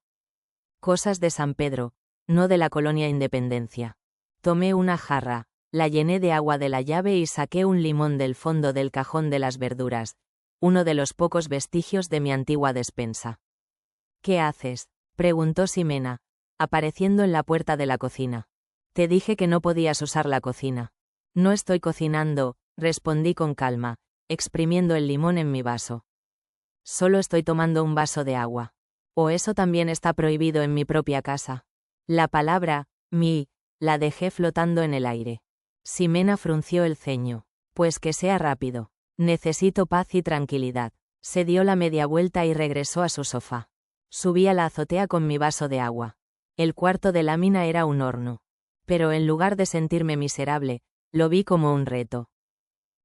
Cosas de San Pedro, no de la colonia Independencia. Tomé una jarra, la llené de agua de la llave y saqué un limón del fondo del cajón de las verduras, uno de los pocos vestigios de mi antigua despensa. ¿Qué haces?, preguntó Ximena, apareciendo en la puerta de la cocina. Te dije que no podías usar la cocina. No estoy cocinando, respondí con calma, exprimiendo el limón en mi vaso. Solo estoy tomando un vaso de agua. ¿O eso también está prohibido en mi propia casa? La palabra, la dejé flotando en el aire. Ximena frunció el ceño. Pues que sea rápido. Necesito paz y tranquilidad. Se dio la media vuelta y regresó a su sofá. Subí a la azotea con mi vaso de agua. El cuarto de lámina era un horno. Pero en lugar de sentirme miserable, lo vi como un reto.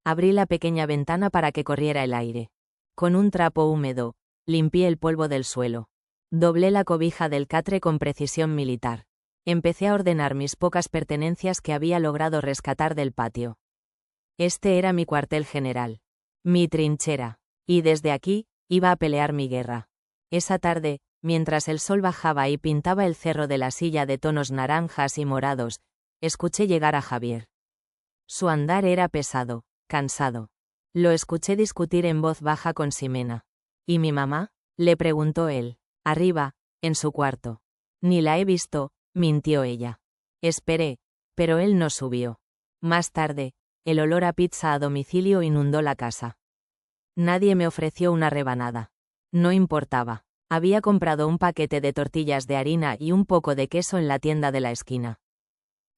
Abrí la pequeña ventana para que corriera el aire. Con un trapo húmedo, limpié el polvo del suelo. Doblé la cobija del catre con precisión militar. Empecé a ordenar mis pocas pertenencias que había logrado rescatar del patio. Este era mi cuartel general. Mi trinchera. Y desde aquí, iba a pelear mi guerra. Esa tarde, mientras el sol bajaba y pintaba el cerro de la silla de tonos naranjas y morados, escuché llegar a Javier. Su andar era pesado, cansado. Lo escuché discutir en voz baja con Ximena. ¿Y mi mamá?, le preguntó él. Arriba, en su cuarto. Ni la he visto, mintió ella. Esperé, pero él no subió. Más tarde, el olor a pizza a domicilio inundó la casa. Nadie me ofreció una rebanada. No importaba. Había comprado un paquete de tortillas de harina y un poco de queso en la tienda de la esquina.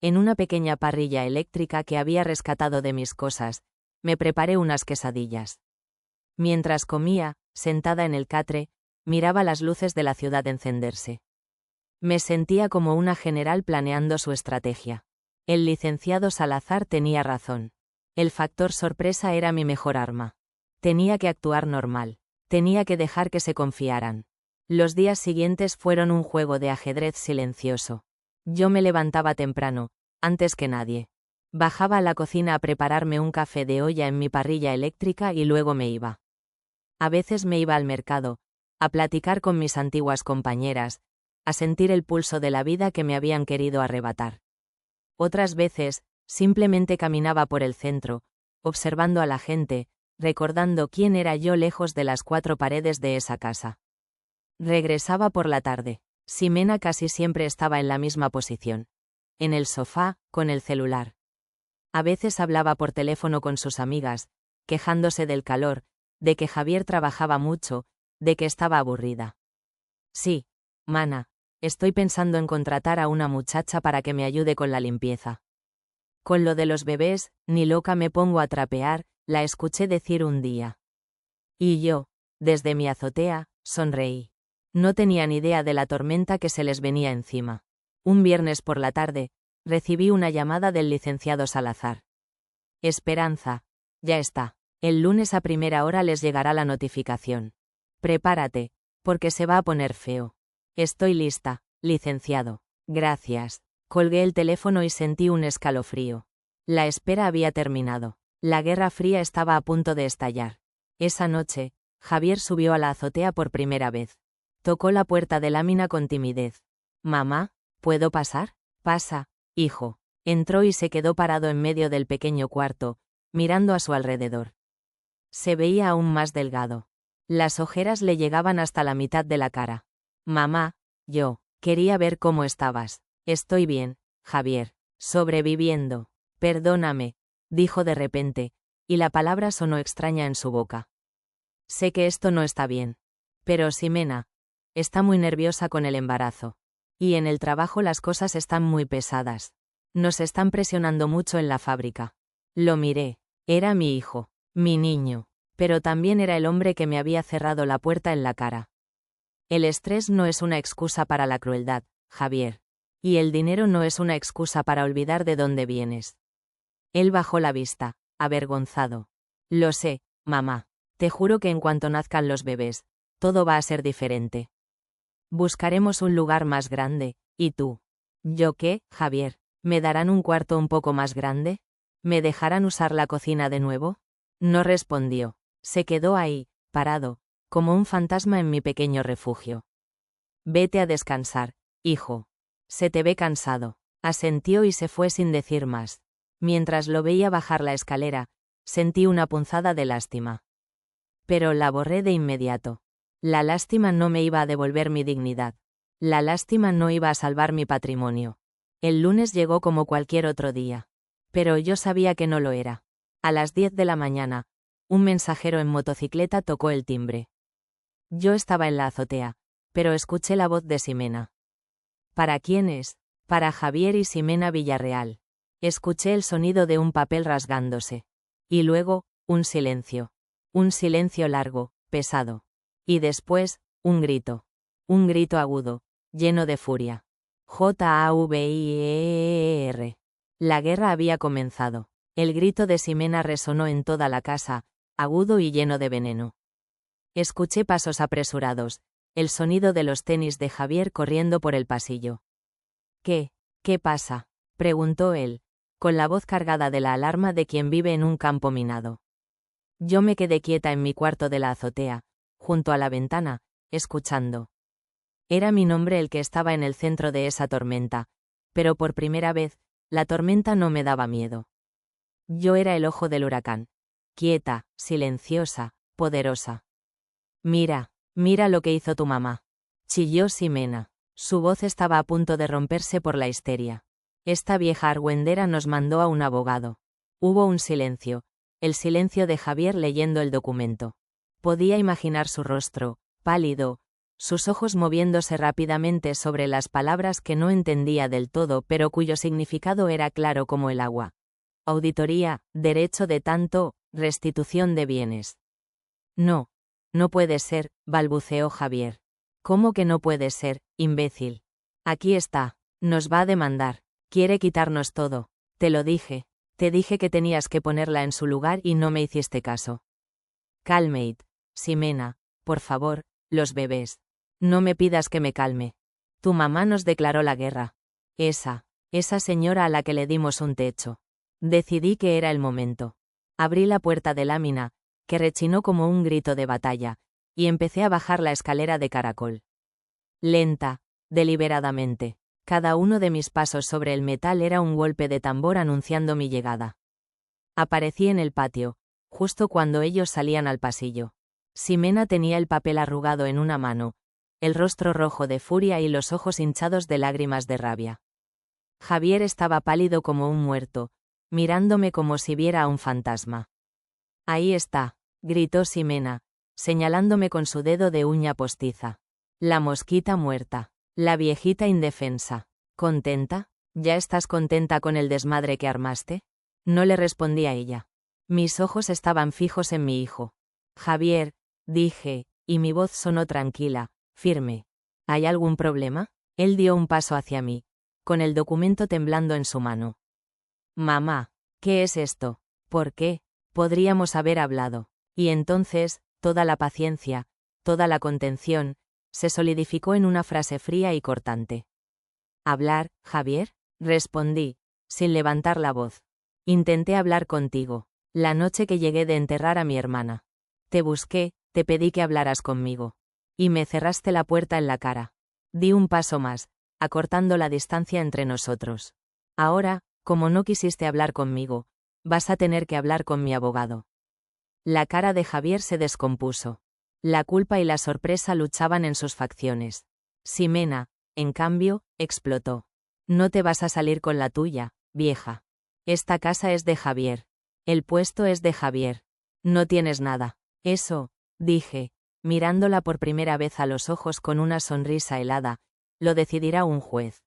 En una pequeña parrilla eléctrica que había rescatado de mis cosas, me preparé unas quesadillas. Mientras comía, sentada en el catre, miraba las luces de la ciudad encenderse. Me sentía como una general planeando su estrategia. El licenciado Salazar tenía razón. El factor sorpresa era mi mejor arma. Tenía que actuar normal. Tenía que dejar que se confiaran. Los días siguientes fueron un juego de ajedrez silencioso. Yo me levantaba temprano, antes que nadie. Bajaba a la cocina a prepararme un café de olla en mi parrilla eléctrica y luego me iba. A veces me iba al mercado, a platicar con mis antiguas compañeras, a sentir el pulso de la vida que me habían querido arrebatar. Otras veces, simplemente caminaba por el centro, observando a la gente, recordando quién era yo lejos de las cuatro paredes de esa casa. Regresaba por la tarde. Ximena casi siempre estaba en la misma posición. En el sofá, con el celular. A veces hablaba por teléfono con sus amigas, quejándose del calor, de que Javier trabajaba mucho, de que estaba aburrida. Sí, mana, estoy pensando en contratar a una muchacha para que me ayude con la limpieza. Con lo de los bebés, ni loca me pongo a trapear, la escuché decir un día. Y yo, desde mi azotea, sonreí. No tenía ni idea de la tormenta que se les venía encima. Un viernes por la tarde, recibí una llamada del licenciado Salazar. Esperanza, ya está. El lunes a primera hora les llegará la notificación. Prepárate, porque se va a poner feo. Estoy lista, licenciado. Gracias. Colgué el teléfono y sentí un escalofrío. La espera había terminado. La Guerra Fría estaba a punto de estallar. Esa noche, Javier subió a la azotea por primera vez. Tocó la puerta de lámina con timidez. «Mamá, ¿puedo pasar?» «Pasa, hijo». Entró y se quedó parado en medio del pequeño cuarto, mirando a su alrededor. Se veía aún más delgado. Las ojeras le llegaban hasta la mitad de la cara. «Mamá, quería ver cómo estabas». «Estoy bien, Javier. Sobreviviendo». «Perdóname», dijo de repente, y la palabra sonó extraña en su boca. «Sé que esto no está bien. Pero Ximena está muy nerviosa con el embarazo. Y en el trabajo las cosas están muy pesadas. Nos están presionando mucho en la fábrica». Lo miré. Era mi hijo, mi niño, pero también era el hombre que me había cerrado la puerta en la cara. El estrés no es una excusa para la crueldad, Javier. Y el dinero no es una excusa para olvidar de dónde vienes. Él bajó la vista, avergonzado. Lo sé, mamá. Te juro que en cuanto nazcan los bebés, todo va a ser diferente. Buscaremos un lugar más grande, ¿y tú? ¿Yo qué, Javier? ¿Me darán un cuarto un poco más grande? ¿Me dejarán usar la cocina de nuevo? No respondió. Se quedó ahí, parado, como un fantasma en mi pequeño refugio. Vete a descansar, hijo. Se te ve cansado. Asintió y se fue sin decir más. Mientras lo veía bajar la escalera, sentí una punzada de lástima. Pero la borré de inmediato. La lástima no me iba a devolver mi dignidad. La lástima no iba a salvar mi patrimonio. El lunes llegó como cualquier otro día. Pero yo sabía que no lo era. A las 10 de la mañana, un mensajero en motocicleta tocó el timbre. Yo estaba en la azotea, pero escuché la voz de Ximena. ¿Para quién es? Para Javier y Ximena Villarreal. Escuché el sonido de un papel rasgándose. Y luego, un silencio. Un silencio largo, pesado. Y después, un grito. Un grito agudo, lleno de furia. Javier. La guerra había comenzado. El grito de Ximena resonó en toda la casa, agudo y lleno de veneno. Escuché pasos apresurados, el sonido de los tenis de Javier corriendo por el pasillo. ¿Qué pasa?, preguntó él, con la voz cargada de la alarma de quien vive en un campo minado. Yo me quedé quieta en mi cuarto de la azotea, junto a la ventana, escuchando. Era mi nombre el que estaba en el centro de esa tormenta, pero por primera vez, la tormenta no me daba miedo. Yo era el ojo del huracán. Quieta, silenciosa, poderosa. Mira lo que hizo tu mamá. Chilló Ximena. Su voz estaba a punto de romperse por la histeria. Esta vieja argüendera nos mandó a un abogado. Hubo un silencio, el silencio de Javier leyendo el documento. Podía imaginar su rostro, pálido, sus ojos moviéndose rápidamente sobre las palabras que no entendía del todo pero cuyo significado era claro como el agua. Auditoría, derecho de tanto, restitución de bienes. No puede ser, balbuceó Javier. ¿Cómo que no puede ser, imbécil? Aquí está, nos va a demandar, quiere quitarnos todo, te lo dije, te dije que tenías que ponerla en su lugar y no me hiciste caso. Calmate, Ximena, por favor, los bebés. No me pidas que me calme. Tu mamá nos declaró la guerra. Esa señora a la que le dimos un techo. Decidí que era el momento. Abrí la puerta de lámina, que rechinó como un grito de batalla, y empecé a bajar la escalera de caracol. Lenta, deliberadamente. Cada uno de mis pasos sobre el metal era un golpe de tambor anunciando mi llegada. Aparecí en el patio, justo cuando ellos salían al pasillo. Ximena tenía el papel arrugado en una mano, el rostro rojo de furia y los ojos hinchados de lágrimas de rabia. Javier estaba pálido como un muerto, mirándome como si viera a un fantasma. Ahí está, gritó Ximena, señalándome con su dedo de uña postiza. La mosquita muerta, la viejita indefensa. ¿Contenta? ¿Ya estás contenta con el desmadre que armaste? No le respondí a ella. Mis ojos estaban fijos en mi hijo. Javier, dije, y mi voz sonó tranquila, firme. ¿Hay algún problema? Él dio un paso hacia mí, con el documento temblando en su mano. Mamá, ¿qué es esto? ¿Por qué? Podríamos haber hablado. Y entonces, toda la paciencia, toda la contención, se solidificó en una frase fría y cortante. ¿Hablar, Javier? Respondí, sin levantar la voz. Intenté hablar contigo, la noche que llegué de enterrar a mi hermana. Te busqué, te pedí que hablaras conmigo. Y me cerraste la puerta en la cara. Di un paso más, acortando la distancia entre nosotros. Ahora, como no quisiste hablar conmigo, vas a tener que hablar con mi abogado. La cara de Javier se descompuso. La culpa y la sorpresa luchaban en sus facciones. Ximena, en cambio, explotó. No te vas a salir con la tuya, vieja. Esta casa es de Javier. El puesto es de Javier. No tienes nada. Eso, dije, mirándola por primera vez a los ojos con una sonrisa helada, lo decidirá un juez.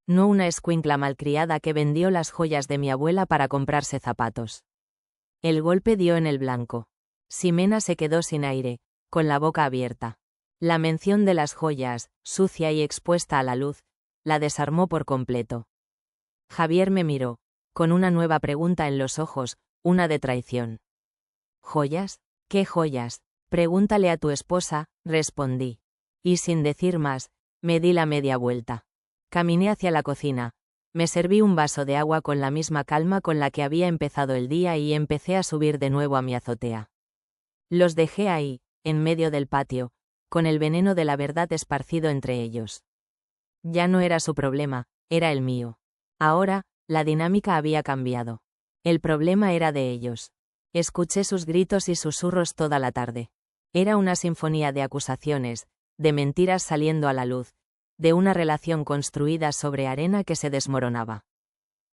No una escuincla malcriada que vendió las joyas de mi abuela para comprarse zapatos. El golpe dio en el blanco. Ximena se quedó sin aire, con la boca abierta. La mención de las joyas, sucia y expuesta a la luz, la desarmó por completo. Javier me miró, con una nueva pregunta en los ojos, una de traición. ¿Joyas? ¿Qué joyas? Pregúntale a tu esposa, respondí. Y sin decir más, me di la media vuelta. Caminé hacia la cocina, Me serví un vaso de agua con la misma calma con la que había empezado el día y empecé a subir de nuevo a mi azotea. Los dejé ahí, en medio del patio, con el veneno de la verdad esparcido entre ellos. Ya no era su problema, era el mío. Ahora, la dinámica había cambiado. El problema era de ellos. Escuché sus gritos y susurros toda la tarde. Era una sinfonía de acusaciones, de mentiras saliendo a la luz, de una relación construida sobre arena que se desmoronaba.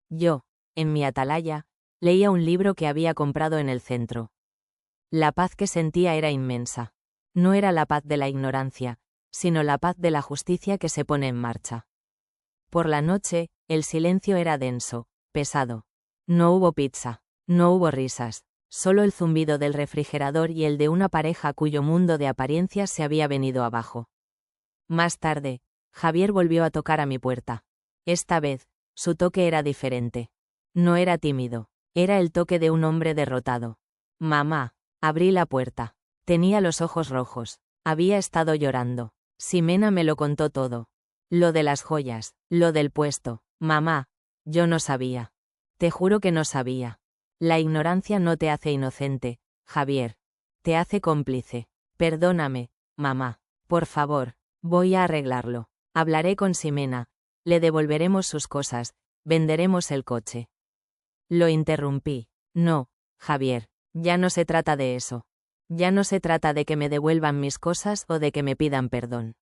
Yo, en mi atalaya, leía un libro que había comprado en el centro. La paz que sentía era inmensa. No era la paz de la ignorancia, sino la paz de la justicia que se pone en marcha. Por la noche, el silencio era denso, pesado. No hubo pizza, no hubo risas, solo el zumbido del refrigerador y el de una pareja cuyo mundo de apariencias se había venido abajo. Más tarde, Javier volvió a tocar a mi puerta. Esta vez, su toque era diferente. No era tímido, era el toque de un hombre derrotado. Mamá, abrí la puerta. Tenía los ojos rojos. Había estado llorando. Ximena me lo contó todo. Lo de las joyas, lo del puesto. Mamá, yo no sabía. Te juro que no sabía. La ignorancia no te hace inocente, Javier. Te hace cómplice. Perdóname, mamá. Por favor, voy a arreglarlo. Hablaré con Ximena. Le devolveremos sus cosas. Venderemos el coche. Lo interrumpí. No, Javier, ya no se trata de eso. Ya no se trata de que me devuelvan mis cosas o de que me pidan perdón.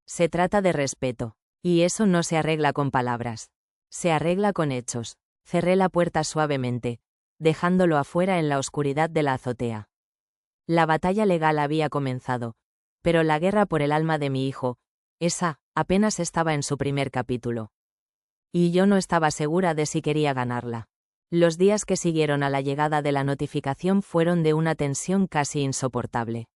Se trata de respeto. Y eso no se arregla con palabras. Se arregla con hechos. Cerré la puerta suavemente, dejándolo afuera en la oscuridad de la azotea. La batalla legal había comenzado, pero la guerra por el alma de mi hijo, esa, apenas estaba en su primer capítulo. Y yo no estaba segura de si quería ganarla. Los días que siguieron a la llegada de la notificación fueron de una tensión casi insoportable.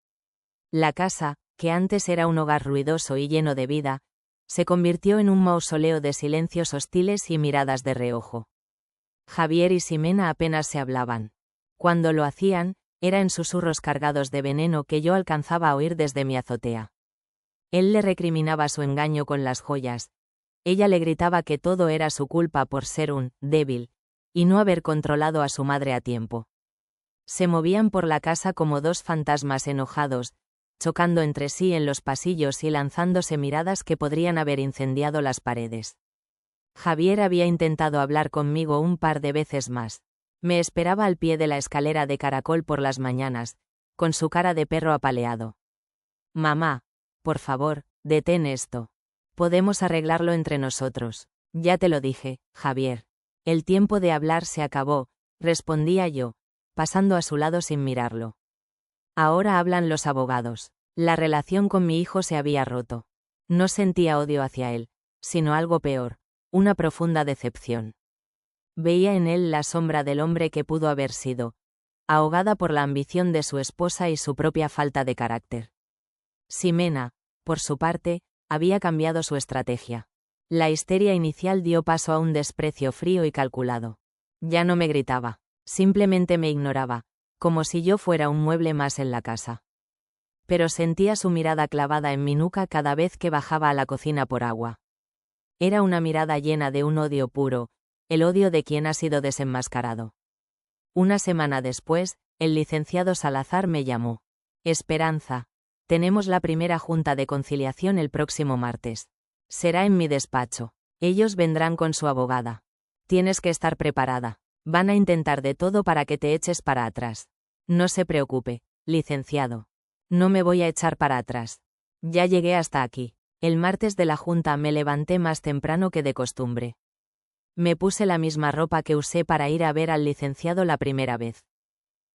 La casa, que antes era un hogar ruidoso y lleno de vida, se convirtió en un mausoleo de silencios hostiles y miradas de reojo. Javier y Ximena apenas se hablaban. Cuando lo hacían, era en susurros cargados de veneno que yo alcanzaba a oír desde mi azotea. Él le recriminaba su engaño con las joyas. Ella le gritaba que todo era su culpa por ser un débil, y no haber controlado a su madre a tiempo. Se movían por la casa como dos fantasmas enojados, chocando entre sí en los pasillos y lanzándose miradas que podrían haber incendiado las paredes. Javier había intentado hablar conmigo un par de veces más. Me esperaba al pie de la escalera de caracol por las mañanas, con su cara de perro apaleado. Mamá, por favor, detén esto. Podemos arreglarlo entre nosotros. Ya te lo dije, Javier. El tiempo de hablar se acabó, respondía yo, pasando a su lado sin mirarlo. Ahora hablan los abogados. La relación con mi hijo se había roto. No sentía odio hacia él, sino algo peor, una profunda decepción. Veía en él la sombra del hombre que pudo haber sido, ahogada por la ambición de su esposa y su propia falta de carácter. Ximena, por su parte, había cambiado su estrategia. La histeria inicial dio paso a un desprecio frío y calculado. Ya no me gritaba, simplemente me ignoraba, como si yo fuera un mueble más en la casa. Pero sentía su mirada clavada en mi nuca cada vez que bajaba a la cocina por agua. Era una mirada llena de un odio puro, el odio de quien ha sido desenmascarado. Una semana después, el licenciado Salazar me llamó. Esperanza, tenemos la primera junta de conciliación el próximo martes. Será en mi despacho. Ellos vendrán con su abogada. Tienes que estar preparada. Van a intentar de todo para que te eches para atrás. No se preocupe, licenciado. No me voy a echar para atrás. Ya llegué hasta aquí. El martes de la junta me levanté más temprano que de costumbre. Me puse la misma ropa que usé para ir a ver al licenciado la primera vez.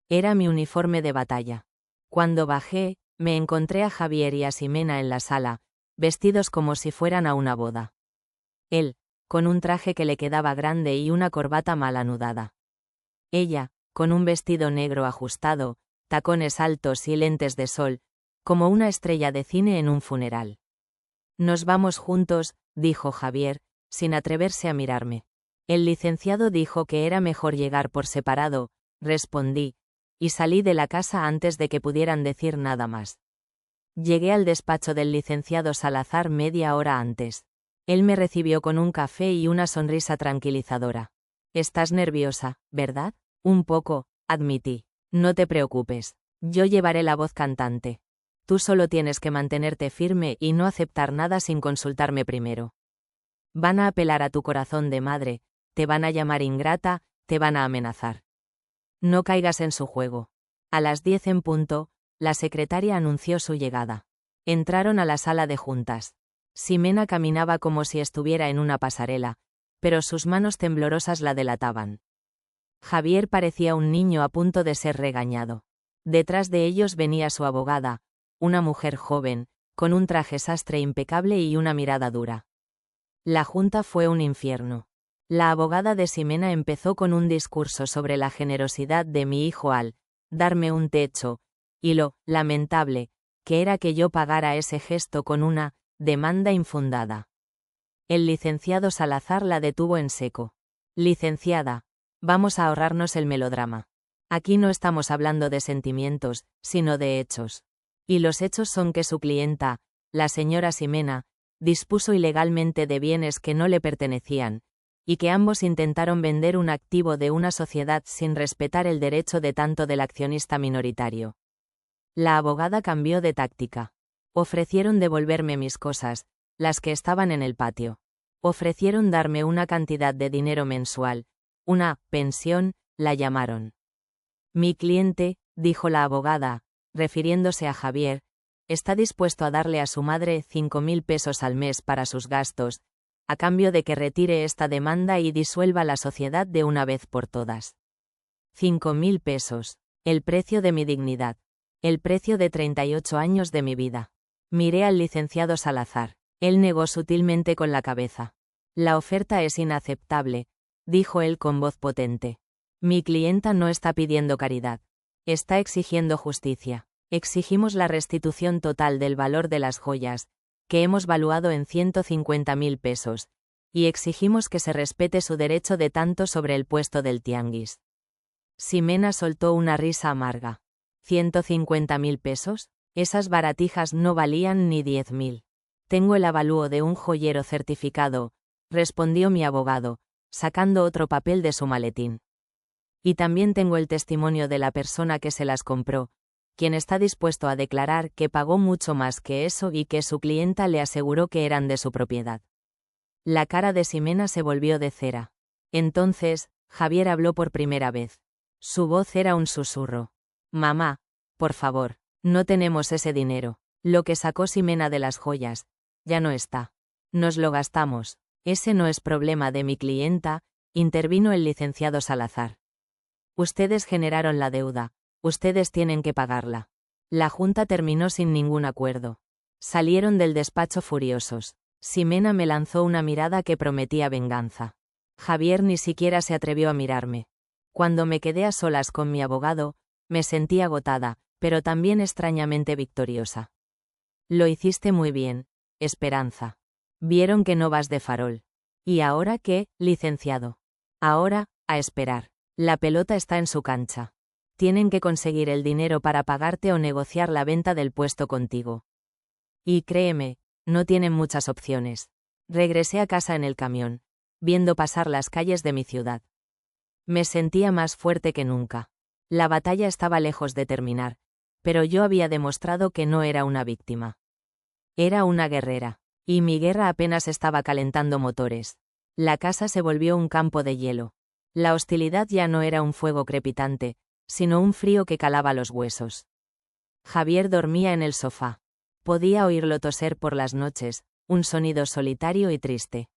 Era mi uniforme de batalla. Cuando bajé, me encontré a Javier y a Ximena en la sala, vestidos como si fueran a una boda. Él, con un traje que le quedaba grande y una corbata mal anudada. Ella, con un vestido negro ajustado, tacones altos y lentes de sol, como una estrella de cine en un funeral. Nos vamos juntos, dijo Javier, sin atreverse a mirarme. El licenciado dijo que era mejor llegar por separado, respondí, y salí de la casa antes de que pudieran decir nada más. Llegué al despacho del licenciado Salazar media hora antes. Él me recibió con un café y una sonrisa tranquilizadora. Estás nerviosa, ¿verdad? Un poco, admití. No te preocupes. Yo llevaré la voz cantante. Tú solo tienes que mantenerte firme y no aceptar nada sin consultarme primero. Van a apelar a tu corazón de madre, te van a llamar ingrata, te van a amenazar. No caigas en su juego. A las 10 en punto, la secretaria anunció su llegada. Entraron a la sala de juntas. Ximena caminaba como si estuviera en una pasarela, pero sus manos temblorosas la delataban. Javier parecía un niño a punto de ser regañado. Detrás de ellos venía su abogada, una mujer joven, con un traje sastre impecable y una mirada dura. La junta fue un infierno. La abogada de Ximena empezó con un discurso sobre la generosidad de mi hijo al darme un techo, y lo lamentable que era que yo pagara ese gesto con una demanda infundada. El licenciado Salazar la detuvo en seco. Licenciada, vamos a ahorrarnos el melodrama. Aquí no estamos hablando de sentimientos, sino de hechos. Y los hechos son que su clienta, la señora Ximena, dispuso ilegalmente de bienes que no le pertenecían, y que ambos intentaron vender un activo de una sociedad sin respetar el derecho de tanto del accionista minoritario. La abogada cambió de táctica. Ofrecieron devolverme mis cosas, las que estaban en el patio. Ofrecieron darme una cantidad de dinero mensual, una pensión, la llamaron. Mi cliente, dijo la abogada, refiriéndose a Javier, está dispuesto a darle a su madre 5.000 pesos al mes para sus gastos, a cambio de que retire esta demanda y disuelva la sociedad de una vez por todas. 5.000 pesos, el precio de mi dignidad, el precio de 38 años de mi vida. Miré al licenciado Salazar. Él negó sutilmente con la cabeza. La oferta es inaceptable, dijo él con voz potente. Mi clienta no está pidiendo caridad. Está exigiendo justicia. Exigimos la restitución total del valor de las joyas, que hemos valuado en 150.000 pesos, y exigimos que se respete su derecho de tanto sobre el puesto del tianguis. Ximena soltó una risa amarga. ¿150.000 pesos? Esas baratijas no valían ni 10.000. Tengo el avalúo de un joyero certificado, respondió mi abogado, sacando otro papel de su maletín. Y también tengo el testimonio de la persona que se las compró, quien está dispuesto a declarar que pagó mucho más que eso y que su clienta le aseguró que eran de su propiedad. La cara de Ximena se volvió de cera. Entonces, Javier habló por primera vez. Su voz era un susurro. Mamá, por favor, no tenemos ese dinero. Lo que sacó Ximena de las joyas, ya no está. Nos lo gastamos. Ese no es problema de mi clienta, intervino el licenciado Salazar. Ustedes generaron la deuda, ustedes tienen que pagarla. La junta terminó sin ningún acuerdo. Salieron del despacho furiosos. Ximena me lanzó una mirada que prometía venganza. Javier ni siquiera se atrevió a mirarme. Cuando me quedé a solas con mi abogado, me sentí agotada, pero también extrañamente victoriosa. Lo hiciste muy bien, Esperanza. Vieron que no vas de farol. ¿Y ahora qué, licenciado? Ahora, a esperar. La pelota está en su cancha. Tienen que conseguir el dinero para pagarte o negociar la venta del puesto contigo. Y créeme, no tienen muchas opciones. Regresé a casa en el camión, viendo pasar las calles de mi ciudad. Me sentía más fuerte que nunca. La batalla estaba lejos de terminar, pero yo había demostrado que no era una víctima. Era una guerrera, y mi guerra apenas estaba calentando motores. La casa se volvió un campo de hielo. La hostilidad ya no era un fuego crepitante, sino un frío que calaba los huesos. Javier dormía en el sofá. Podía oírlo toser por las noches, un sonido solitario y triste.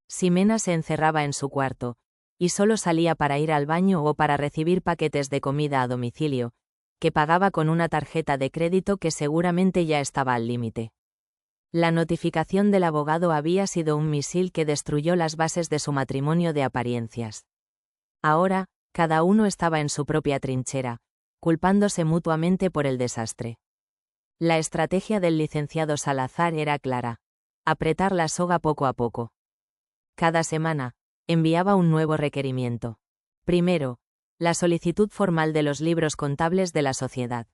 Ximena se encerraba en su cuarto, y solo salía para ir al baño o para recibir paquetes de comida a domicilio, que pagaba con una tarjeta de crédito que seguramente ya estaba al límite. La notificación del abogado había sido un misil que destruyó las bases de su matrimonio de apariencias. Ahora, cada uno estaba en su propia trinchera, culpándose mutuamente por el desastre. La estrategia del licenciado Salazar era clara: apretar la soga poco a poco. Cada semana, enviaba un nuevo requerimiento. Primero, la solicitud formal de los libros contables de la sociedad.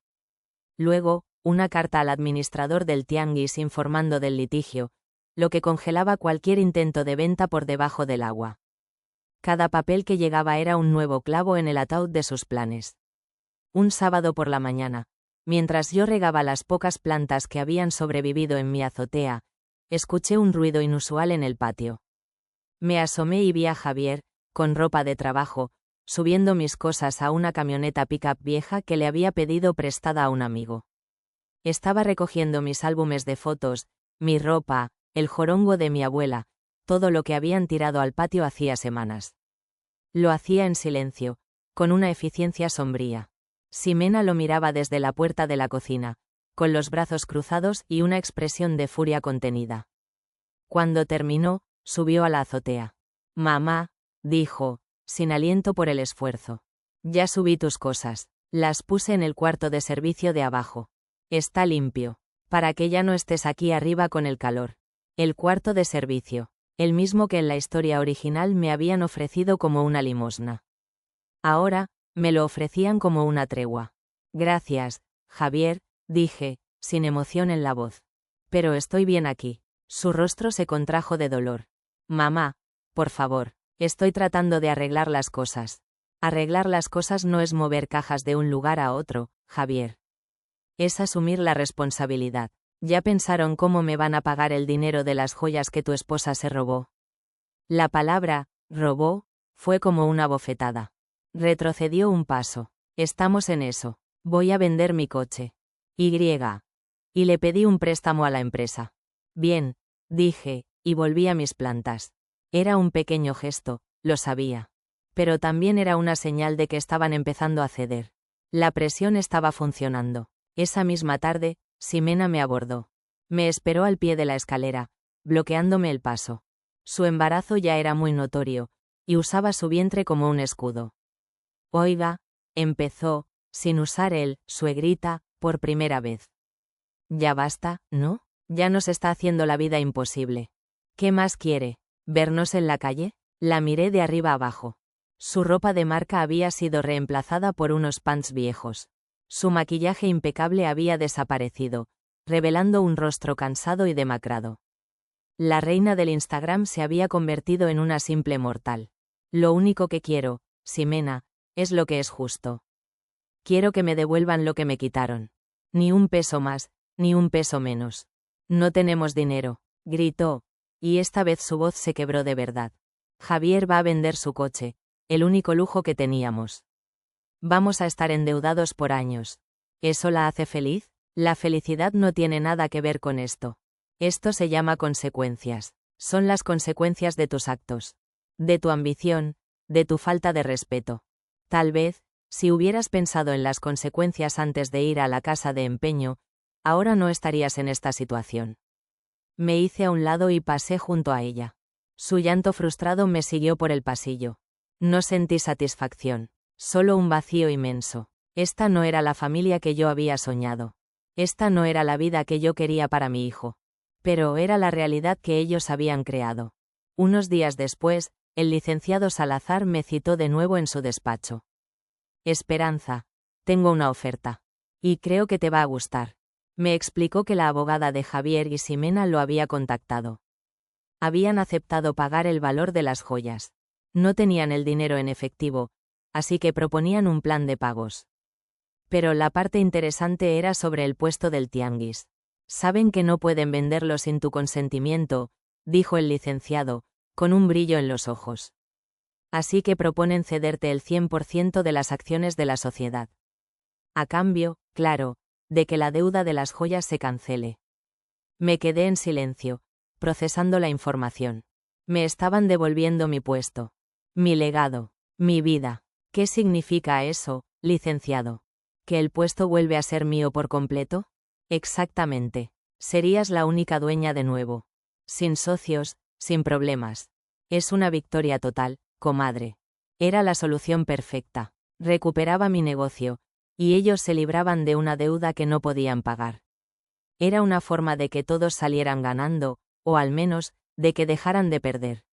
Luego, una carta al administrador del tianguis informando del litigio, lo que congelaba cualquier intento de venta por debajo del agua. Cada papel que llegaba era un nuevo clavo en el ataúd de sus planes. Un sábado por la mañana, mientras yo regaba las pocas plantas que habían sobrevivido en mi azotea, escuché un ruido inusual en el patio. Me asomé y vi a Javier, con ropa de trabajo, subiendo mis cosas a una camioneta pick-up vieja que le había pedido prestada a un amigo. Estaba recogiendo mis álbumes de fotos, mi ropa, el jorongo de mi abuela, todo lo que habían tirado al patio hacía semanas. Lo hacía en silencio, con una eficiencia sombría. Ximena lo miraba desde la puerta de la cocina, con los brazos cruzados y una expresión de furia contenida. Cuando terminó, subió a la azotea. «Mamá», dijo, sin aliento por el esfuerzo. «Ya subí tus cosas. Las puse en el cuarto de servicio de abajo. Está limpio. Para que ya no estés aquí arriba con el calor». El cuarto de servicio, el mismo que en la historia original me habían ofrecido como una limosna. Ahora, me lo ofrecían como una tregua. «Gracias, Javier», dije, sin emoción en la voz. «Pero estoy bien aquí». Su rostro se contrajo de dolor. «Mamá, por favor, estoy tratando de arreglar las cosas». Arreglar las cosas no es mover cajas de un lugar a otro, Javier. Es asumir la responsabilidad. ¿Ya pensaron cómo me van a pagar el dinero de las joyas que tu esposa se robó? La palabra, robó, fue como una bofetada. Retrocedió un paso. Estamos en eso. Voy a vender mi coche. Y le pedí un préstamo a la empresa. Bien, dije, y volví a mis plantas. Era un pequeño gesto, lo sabía. Pero también era una señal de que estaban empezando a ceder. La presión estaba funcionando. Esa misma tarde, Ximena me abordó. Me esperó al pie de la escalera, bloqueándome el paso. Su embarazo ya era muy notorio, y usaba su vientre como un escudo. «Oiga», empezó, sin usar el suegrita, por primera vez. «Ya basta, ¿no? Ya nos está haciendo la vida imposible. ¿Qué más quiere? ¿Vernos en la calle?». La miré de arriba abajo. Su ropa de marca había sido reemplazada por unos pants viejos. Su maquillaje impecable había desaparecido, revelando un rostro cansado y demacrado. La reina del Instagram se había convertido en una simple mortal. «Lo único que quiero, Ximena, es lo que es justo. Quiero que me devuelvan lo que me quitaron. Ni un peso más, ni un peso menos. No tenemos dinero», gritó, y esta vez su voz se quebró de verdad. «Javier va a vender su coche, el único lujo que teníamos. Vamos a estar endeudados por años. ¿Eso la hace feliz? La felicidad no tiene nada que ver con esto. Esto se llama consecuencias. Son las consecuencias de tus actos. De tu ambición, de tu falta de respeto. Tal vez, si hubieras pensado en las consecuencias antes de ir a la casa de empeño, ahora no estarías en esta situación». Me hice a un lado y pasé junto a ella. Su llanto frustrado me siguió por el pasillo. No sentí satisfacción. Solo un vacío inmenso. Esta no era la familia que yo había soñado. Esta no era la vida que yo quería para mi hijo. Pero era la realidad que ellos habían creado. Unos días después, el licenciado Salazar me citó de nuevo en su despacho. «Esperanza, tengo una oferta. Y creo que te va a gustar». Me explicó que la abogada de Javier y Ximena lo había contactado. Habían aceptado pagar el valor de las joyas. No tenían el dinero en efectivo, así que proponían un plan de pagos. Pero la parte interesante era sobre el puesto del tianguis. «Saben que no pueden venderlo sin tu consentimiento», dijo el licenciado, con un brillo en los ojos. «Así que proponen cederte el 100% de las acciones de la sociedad. A cambio, claro, de que la deuda de las joyas se cancele». Me quedé en silencio, procesando la información. Me estaban devolviendo mi puesto. Mi legado. Mi vida. ¿Qué significa eso, licenciado? ¿Que el puesto vuelve a ser mío por completo? Exactamente. Serías la única dueña de nuevo. Sin socios, sin problemas. Es una victoria total, comadre. Era la solución perfecta. Recuperaba mi negocio, y ellos se libraban de una deuda que no podían pagar. Era una forma de que todos salieran ganando, o al menos, de que dejaran de perder.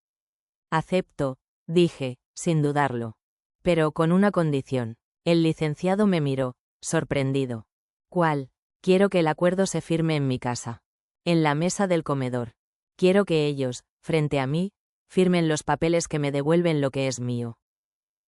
«Acepto», dije, sin dudarlo. «Pero con una condición». El licenciado me miró, sorprendido. «¿Cuál?». «Quiero que el acuerdo se firme en mi casa. En la mesa del comedor. Quiero que ellos, frente a mí, firmen los papeles que me devuelven lo que es mío.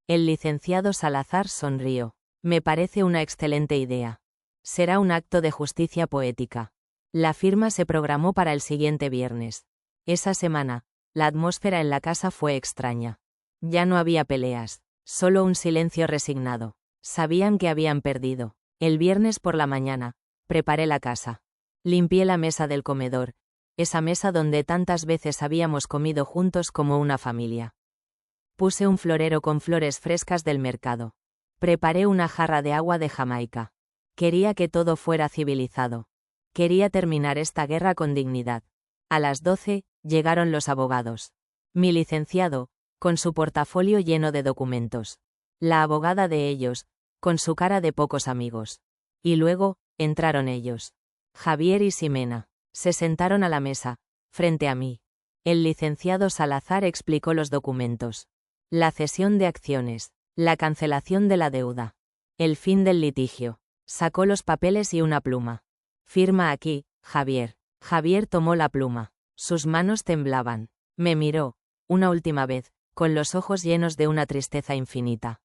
El licenciado Salazar sonrió. Me parece una excelente idea. Será un acto de justicia poética. La firma se programó para el siguiente viernes. Esa semana, la atmósfera en la casa fue extraña. Ya no había peleas, solo un silencio resignado. Sabían que habían perdido. El viernes por la mañana, preparé la casa. Limpié la mesa del comedor, esa mesa donde tantas veces habíamos comido juntos como una familia. Puse un florero con flores frescas del mercado. Preparé una jarra de agua de Jamaica. Quería que todo fuera civilizado. Quería terminar esta guerra con dignidad. A las 12, llegaron los abogados. Mi licenciado, con su portafolio lleno de documentos. La abogada de ellos, con su cara de pocos amigos. Y luego, entraron ellos. Javier y Ximena. Se sentaron a la mesa, frente a mí. El licenciado Salazar explicó los documentos. La cesión de acciones, la cancelación de la deuda, el fin del litigio. Sacó los papeles y una pluma. Firma aquí, Javier. Javier tomó la pluma. Sus manos temblaban. Me miró, una última vez, con los ojos llenos de una tristeza infinita.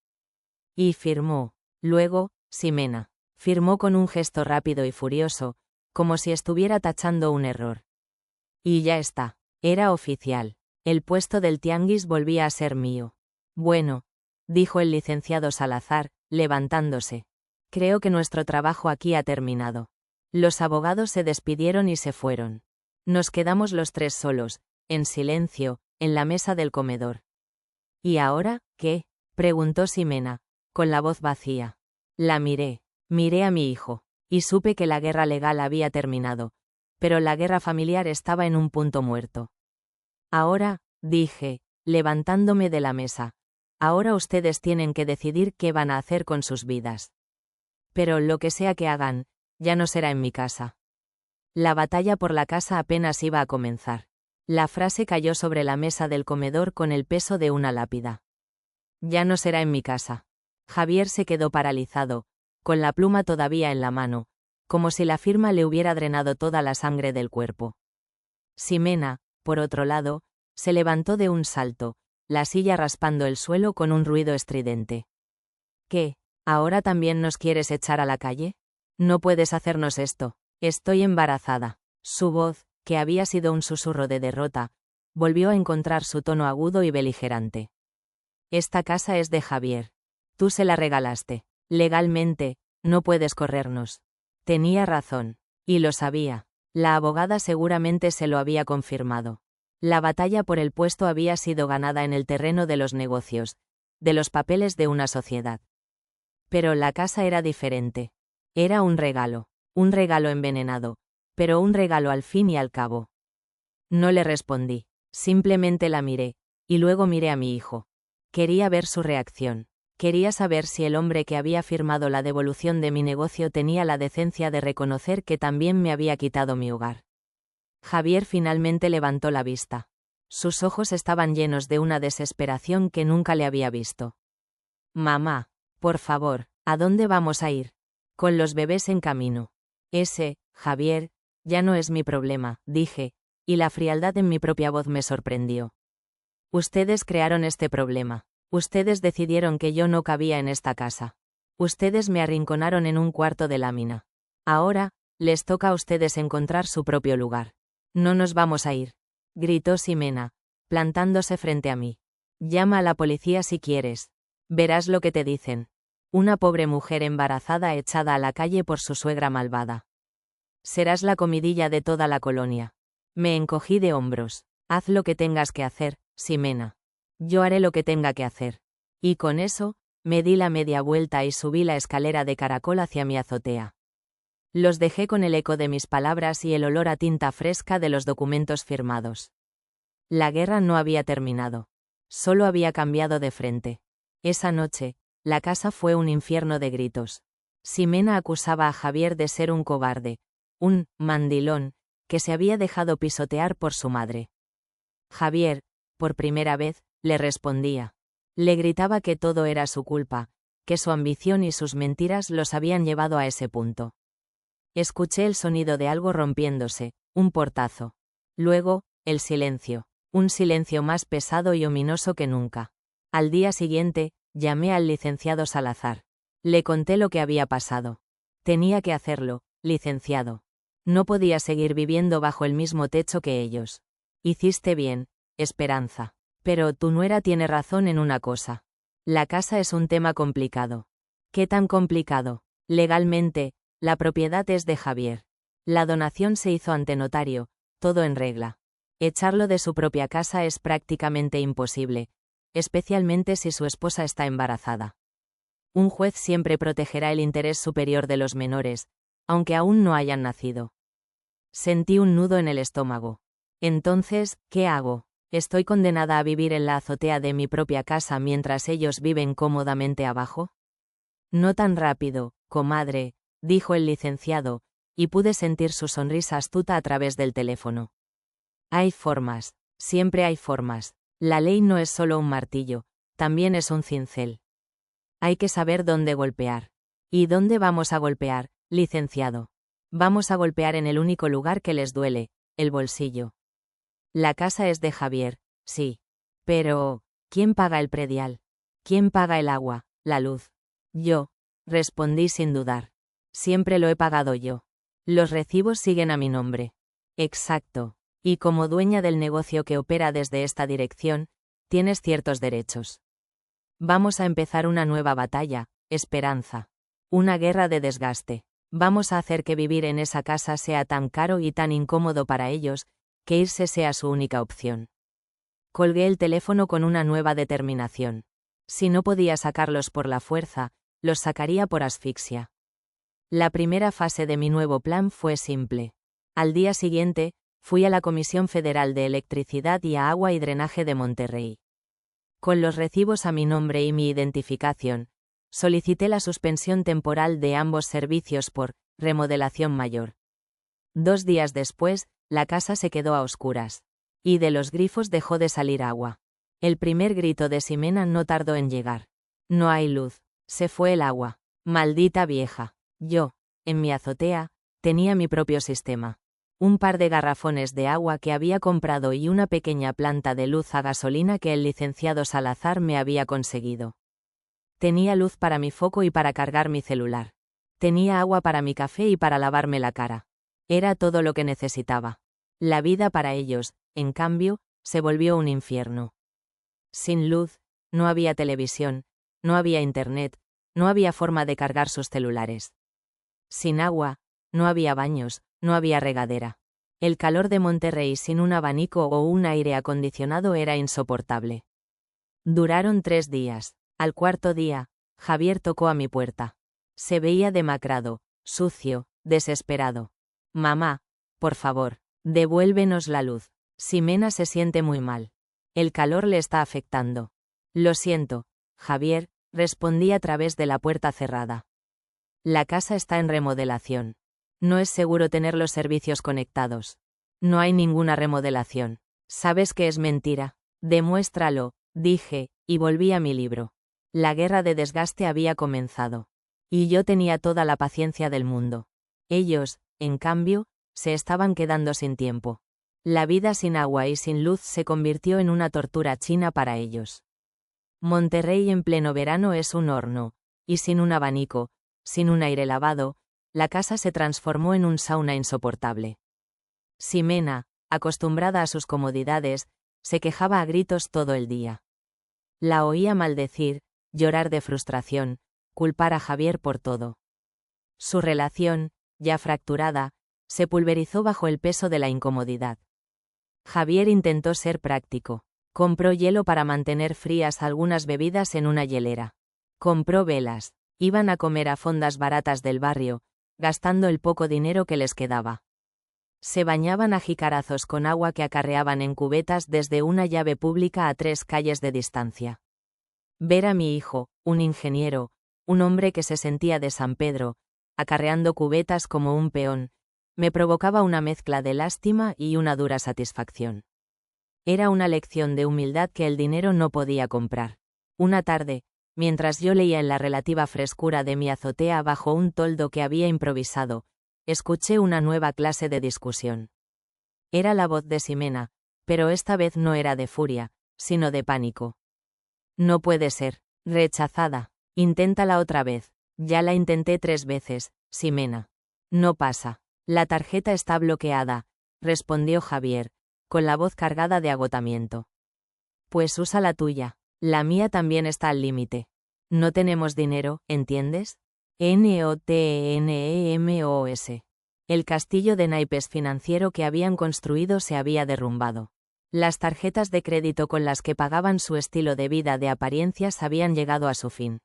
Y firmó. Luego, Ximena. Firmó con un gesto rápido y furioso, como si estuviera tachando un error. Y ya está. Era oficial. El puesto del tianguis volvía a ser mío. Bueno, dijo el licenciado Salazar, levantándose. Creo que nuestro trabajo aquí ha terminado. Los abogados se despidieron y se fueron. Nos quedamos los tres solos, en silencio, en la mesa del comedor. ¿Y ahora, qué?, preguntó Ximena, con la voz vacía. La miré a mi hijo, y supe que la guerra legal había terminado, pero la guerra familiar estaba en un punto muerto. Ahora, dije, levantándome de la mesa, ahora ustedes tienen que decidir qué van a hacer con sus vidas. Pero lo que sea que hagan, ya no será en mi casa. La batalla por la casa apenas iba a comenzar. La frase cayó sobre la mesa del comedor con el peso de una lápida. Ya no será en mi casa. Javier se quedó paralizado, con la pluma todavía en la mano, como si la firma le hubiera drenado toda la sangre del cuerpo. Ximena, por otro lado, se levantó de un salto, la silla raspando el suelo con un ruido estridente. ¿Qué? ¿Ahora también nos quieres echar a la calle? No puedes hacernos esto. Estoy embarazada. Su voz, que había sido un susurro de derrota, volvió a encontrar su tono agudo y beligerante. Esta casa es de Javier. Tú se la regalaste. Legalmente, no puedes corrernos. Tenía razón. Y lo sabía. La abogada seguramente se lo había confirmado. La batalla por el puesto había sido ganada en el terreno de los negocios, de los papeles de una sociedad. Pero la casa era diferente. Era un regalo envenenado, pero un regalo al fin y al cabo. No le respondí, simplemente la miré, y luego miré a mi hijo. Quería ver su reacción. Quería saber si el hombre que había firmado la devolución de mi negocio tenía la decencia de reconocer que también me había quitado mi hogar. Javier finalmente levantó la vista. Sus ojos estaban llenos de una desesperación que nunca le había visto. Mamá, por favor, ¿a dónde vamos a ir? Con los bebés en camino. Ese, Javier, ya no es mi problema, dije, y la frialdad en mi propia voz me sorprendió. Ustedes crearon este problema. Ustedes decidieron que yo no cabía en esta casa. Ustedes me arrinconaron en un cuarto de lámina. Ahora, les toca a ustedes encontrar su propio lugar. No nos vamos a ir, gritó Ximena, plantándose frente a mí. Llama a la policía si quieres. Verás lo que te dicen. Una pobre mujer embarazada echada a la calle por su suegra malvada. Serás la comidilla de toda la colonia. Me encogí de hombros. Haz lo que tengas que hacer, Ximena. Yo haré lo que tenga que hacer. Y con eso, me di la media vuelta y subí la escalera de caracol hacia mi azotea. Los dejé con el eco de mis palabras y el olor a tinta fresca de los documentos firmados. La guerra no había terminado. Solo había cambiado de frente. Esa noche, la casa fue un infierno de gritos. Ximena acusaba a Javier de ser un cobarde, un mandilón, que se había dejado pisotear por su madre. Javier, por primera vez, le respondía. Le gritaba que todo era su culpa, que su ambición y sus mentiras los habían llevado a ese punto. Escuché el sonido de algo rompiéndose, un portazo. Luego, el silencio. Un silencio más pesado y ominoso que nunca. Al día siguiente, llamé al licenciado Salazar. Le conté lo que había pasado. Tenía que hacerlo, licenciado. No podía seguir viviendo bajo el mismo techo que ellos. Hiciste bien, Esperanza. Pero tu nuera tiene razón en una cosa. La casa es un tema complicado. ¿Qué tan complicado? Legalmente, la propiedad es de Javier. La donación se hizo ante notario, todo en regla. Echarlo de su propia casa es prácticamente imposible, especialmente si su esposa está embarazada. Un juez siempre protegerá el interés superior de los menores, aunque aún no hayan nacido. Sentí un nudo en el estómago. Entonces, ¿qué hago? ¿Estoy condenada a vivir en la azotea de mi propia casa mientras ellos viven cómodamente abajo? No tan rápido, comadre, dijo el licenciado, y pude sentir su sonrisa astuta a través del teléfono. Hay formas, siempre hay formas. La ley no es solo un martillo, también es un cincel. Hay que saber dónde golpear. ¿Y dónde vamos a golpear, licenciado? Vamos a golpear en el único lugar que les duele, el bolsillo. La casa es de Javier, sí. Pero, ¿quién paga el predial? ¿Quién paga el agua, la luz? Yo, respondí sin dudar. Siempre lo he pagado yo. Los recibos siguen a mi nombre. Exacto. Y como dueña del negocio que opera desde esta dirección, tienes ciertos derechos. Vamos a empezar una nueva batalla, Esperanza. Una guerra de desgaste. Vamos a hacer que vivir en esa casa sea tan caro y tan incómodo para ellos, que irse sea su única opción. Colgué el teléfono con una nueva determinación. Si no podía sacarlos por la fuerza, los sacaría por asfixia. La primera fase de mi nuevo plan fue simple. Al día siguiente, fui a la Comisión Federal de Electricidad y a Agua y Drenaje de Monterrey. Con los recibos a mi nombre y mi identificación, solicité la suspensión temporal de ambos servicios por remodelación mayor. 2 días después, la casa se quedó a oscuras. Y de los grifos dejó de salir agua. El primer grito de Ximena no tardó en llegar. No hay luz. Se fue el agua. Maldita vieja. Yo, en mi azotea, tenía mi propio sistema. Un par de garrafones de agua que había comprado y una pequeña planta de luz a gasolina que el licenciado Salazar me había conseguido. Tenía luz para mi foco y para cargar mi celular. Tenía agua para mi café y para lavarme la cara. Era todo lo que necesitaba. La vida para ellos, en cambio, se volvió un infierno. Sin luz, no había televisión, no había internet, no había forma de cargar sus celulares. Sin agua, no había baños, no había regadera. El calor de Monterrey sin un abanico o un aire acondicionado era insoportable. Duraron 3 días. Al cuarto día, Javier tocó a mi puerta. Se veía demacrado, sucio, desesperado. Mamá, por favor, devuélvenos la luz. Ximena se siente muy mal. El calor le está afectando. Lo siento, Javier, respondí a través de la puerta cerrada. La casa está en remodelación. No es seguro tener los servicios conectados. No hay ninguna remodelación. ¿Sabes que es mentira? Demuéstralo, dije, y volví a mi libro. La guerra de desgaste había comenzado. Y yo tenía toda la paciencia del mundo. Ellos, en cambio, se estaban quedando sin tiempo. La vida sin agua y sin luz se convirtió en una tortura china para ellos. Monterrey en pleno verano es un horno, y sin un abanico, sin un aire lavado, la casa se transformó en un sauna insoportable. Ximena, acostumbrada a sus comodidades, se quejaba a gritos todo el día. La oía maldecir, llorar de frustración, culpar a Javier por todo. Su relación, ya fracturada, se pulverizó bajo el peso de la incomodidad. Javier intentó ser práctico. Compró hielo para mantener frías algunas bebidas en una hielera. Compró velas. Iban a comer a fondas baratas del barrio, gastando el poco dinero que les quedaba. Se bañaban a jicarazos con agua que acarreaban en cubetas desde una llave pública a 3 calles de distancia. Ver a mi hijo, un ingeniero, un hombre que se sentía de San Pedro, acarreando cubetas como un peón, me provocaba una mezcla de lástima y una dura satisfacción. Era una lección de humildad que el dinero no podía comprar. Una tarde, mientras yo leía en la relativa frescura de mi azotea bajo un toldo que había improvisado, escuché una nueva clase de discusión. Era la voz de Ximena, Pero esta vez no era de furia, sino de pánico. No puede ser. Rechazada. Inténtala otra vez. Ya la intenté 3 veces, Ximena. No pasa. La tarjeta está bloqueada, respondió Javier, con la voz cargada de agotamiento. Pues usa la tuya. La mía también está al límite. No tenemos dinero, ¿entiendes? NOTENEMOS. El castillo de naipes financiero que habían construido se había derrumbado. Las tarjetas de crédito con las que pagaban su estilo de vida de apariencias habían llegado a su fin.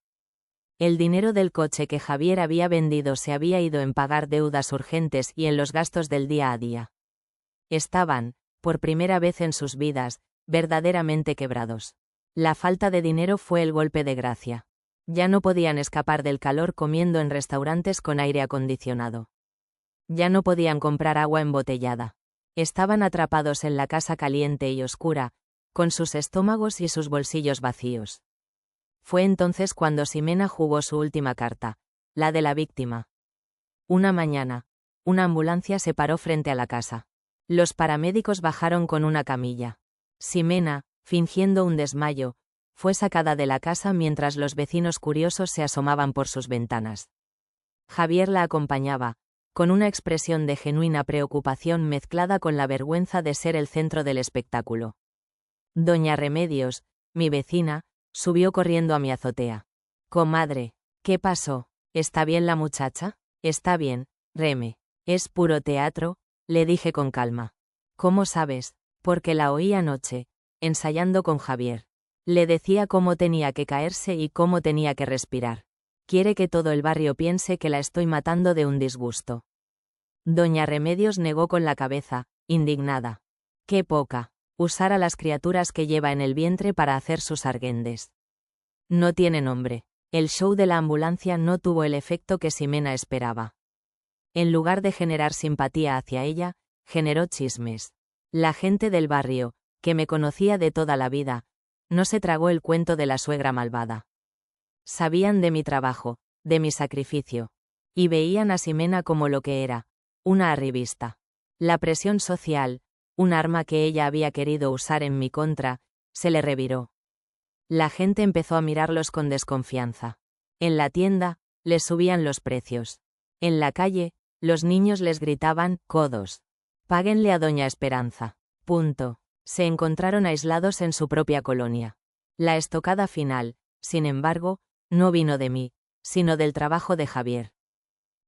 El dinero del coche que Javier había vendido se había ido en pagar deudas urgentes y en los gastos del día a día. Estaban, por primera vez en sus vidas, verdaderamente quebrados. La falta de dinero fue el golpe de gracia. Ya no podían escapar del calor comiendo en restaurantes con aire acondicionado. Ya no podían comprar agua embotellada. Estaban atrapados en la casa caliente y oscura, con sus estómagos y sus bolsillos vacíos. Fue entonces cuando Ximena jugó su última carta, la de la víctima. Una mañana, una ambulancia se paró frente a la casa. Los paramédicos bajaron con una camilla. Ximena, fingiendo un desmayo, fue sacada de la casa mientras los vecinos curiosos se asomaban por sus ventanas. Javier la acompañaba, con una expresión de genuina preocupación mezclada con la vergüenza de ser el centro del espectáculo. Doña Remedios, mi vecina, subió corriendo a mi azotea. Comadre, ¿qué pasó? ¿Está bien la muchacha? Está bien, Reme. Es puro teatro, le dije con calma. ¿Cómo sabes? Porque la oí anoche, ensayando con Javier. Le decía cómo tenía que caerse y cómo tenía que respirar. Quiere que todo el barrio piense que la estoy matando de un disgusto. Doña Remedios negó con la cabeza, indignada. ¡Qué poca! Usar a las criaturas que lleva en el vientre para hacer sus argüendes. No tiene nombre. El show de la ambulancia no tuvo el efecto que Ximena esperaba. En lugar de generar simpatía hacia ella, generó chismes. La gente del barrio, que me conocía de toda la vida, no se tragó el cuento de la suegra malvada. Sabían de mi trabajo, de mi sacrificio. Y veían a Ximena como lo que era, una arribista. La presión social, un arma que ella había querido usar en mi contra, se le reviró. La gente empezó a mirarlos con desconfianza. En la tienda, les subían los precios. En la calle, los niños les gritaban, codos. Páguenle a Doña Esperanza. Punto. Se encontraron aislados en su propia colonia. La estocada final, sin embargo, no vino de mí, sino del trabajo de Javier.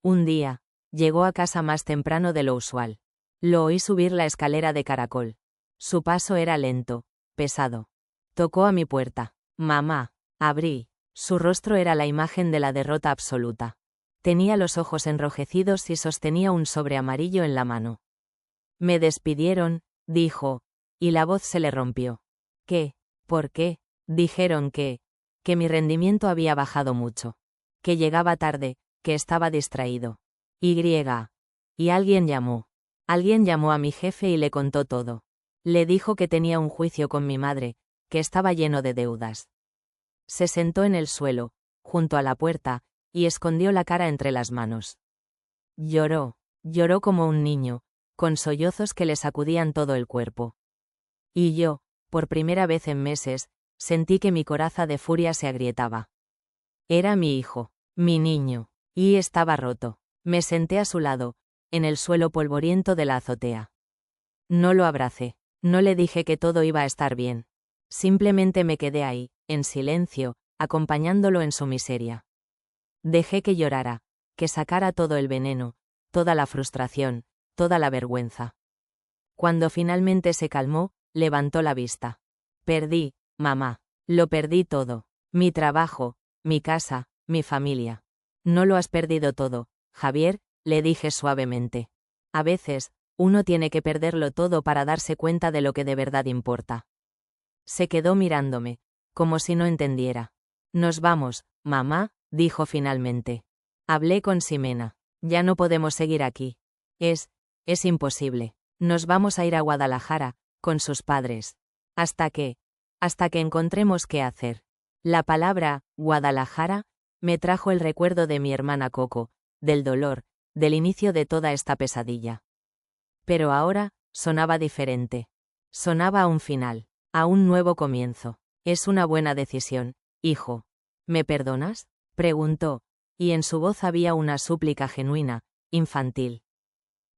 Un día, llegó a casa más temprano de lo usual. Lo oí subir la escalera de caracol. Su paso era lento, pesado. Tocó a mi puerta. Mamá. Abrí. Su rostro era la imagen de la derrota absoluta. Tenía los ojos enrojecidos y sostenía un sobre amarillo en la mano. Me despidieron, dijo, y la voz se le rompió. ¿Qué? ¿Por qué? Dijeron que mi rendimiento había bajado mucho. Que llegaba tarde, que estaba distraído. Y alguien llamó. Alguien llamó a mi jefe y le contó todo. Le dijo que tenía un juicio con mi madre, que estaba lleno de deudas. Se sentó en el suelo, junto a la puerta, y escondió la cara entre las manos. Lloró como un niño, con sollozos que le sacudían todo el cuerpo. Y yo, por primera vez en meses, sentí que mi coraza de furia se agrietaba. Era mi hijo, mi niño, y estaba roto. Me senté a su lado, en el suelo polvoriento de la azotea. No lo abracé, no le dije que todo iba a estar bien. Simplemente me quedé ahí, en silencio, acompañándolo en su miseria. Dejé que llorara, que sacara todo el veneno, toda la frustración, toda la vergüenza. Cuando finalmente se calmó, levantó la vista. Perdí, mamá, lo perdí todo. Mi trabajo, mi casa, mi familia. No lo has perdido todo, Javier, le dije suavemente. A veces, uno tiene que perderlo todo para darse cuenta de lo que de verdad importa. Se quedó mirándome, como si no entendiera. Nos vamos, mamá, dijo finalmente. Hablé con Ximena. Ya no podemos seguir aquí. Es imposible. Nos vamos a ir a Guadalajara, con sus padres. Hasta que encontremos qué hacer. La palabra, Guadalajara, me trajo el recuerdo de mi hermana Coco, del dolor, del inicio de toda esta pesadilla. Pero ahora, sonaba diferente. Sonaba a un final, a un nuevo comienzo. Es una buena decisión, hijo. ¿Me perdonas?, preguntó, y en su voz había una súplica genuina, infantil.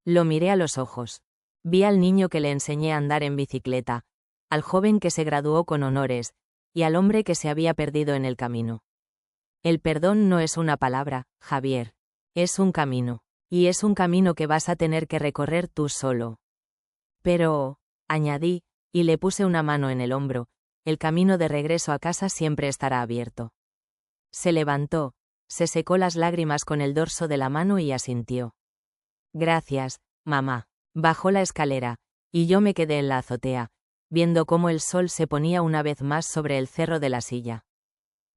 Lo miré a los ojos. Vi al niño que le enseñé a andar en bicicleta, al joven que se graduó con honores, y al hombre que se había perdido en el camino. El perdón no es una palabra, Javier. Es un camino. Y es un camino que vas a tener que recorrer tú solo. Pero, añadí, y le puse una mano en el hombro, el camino de regreso a casa siempre estará abierto. Se levantó, se secó las lágrimas con el dorso de la mano y asintió. Gracias, mamá. Bajó la escalera, y yo me quedé en la azotea, viendo cómo el sol se ponía una vez más sobre el cerro de la silla.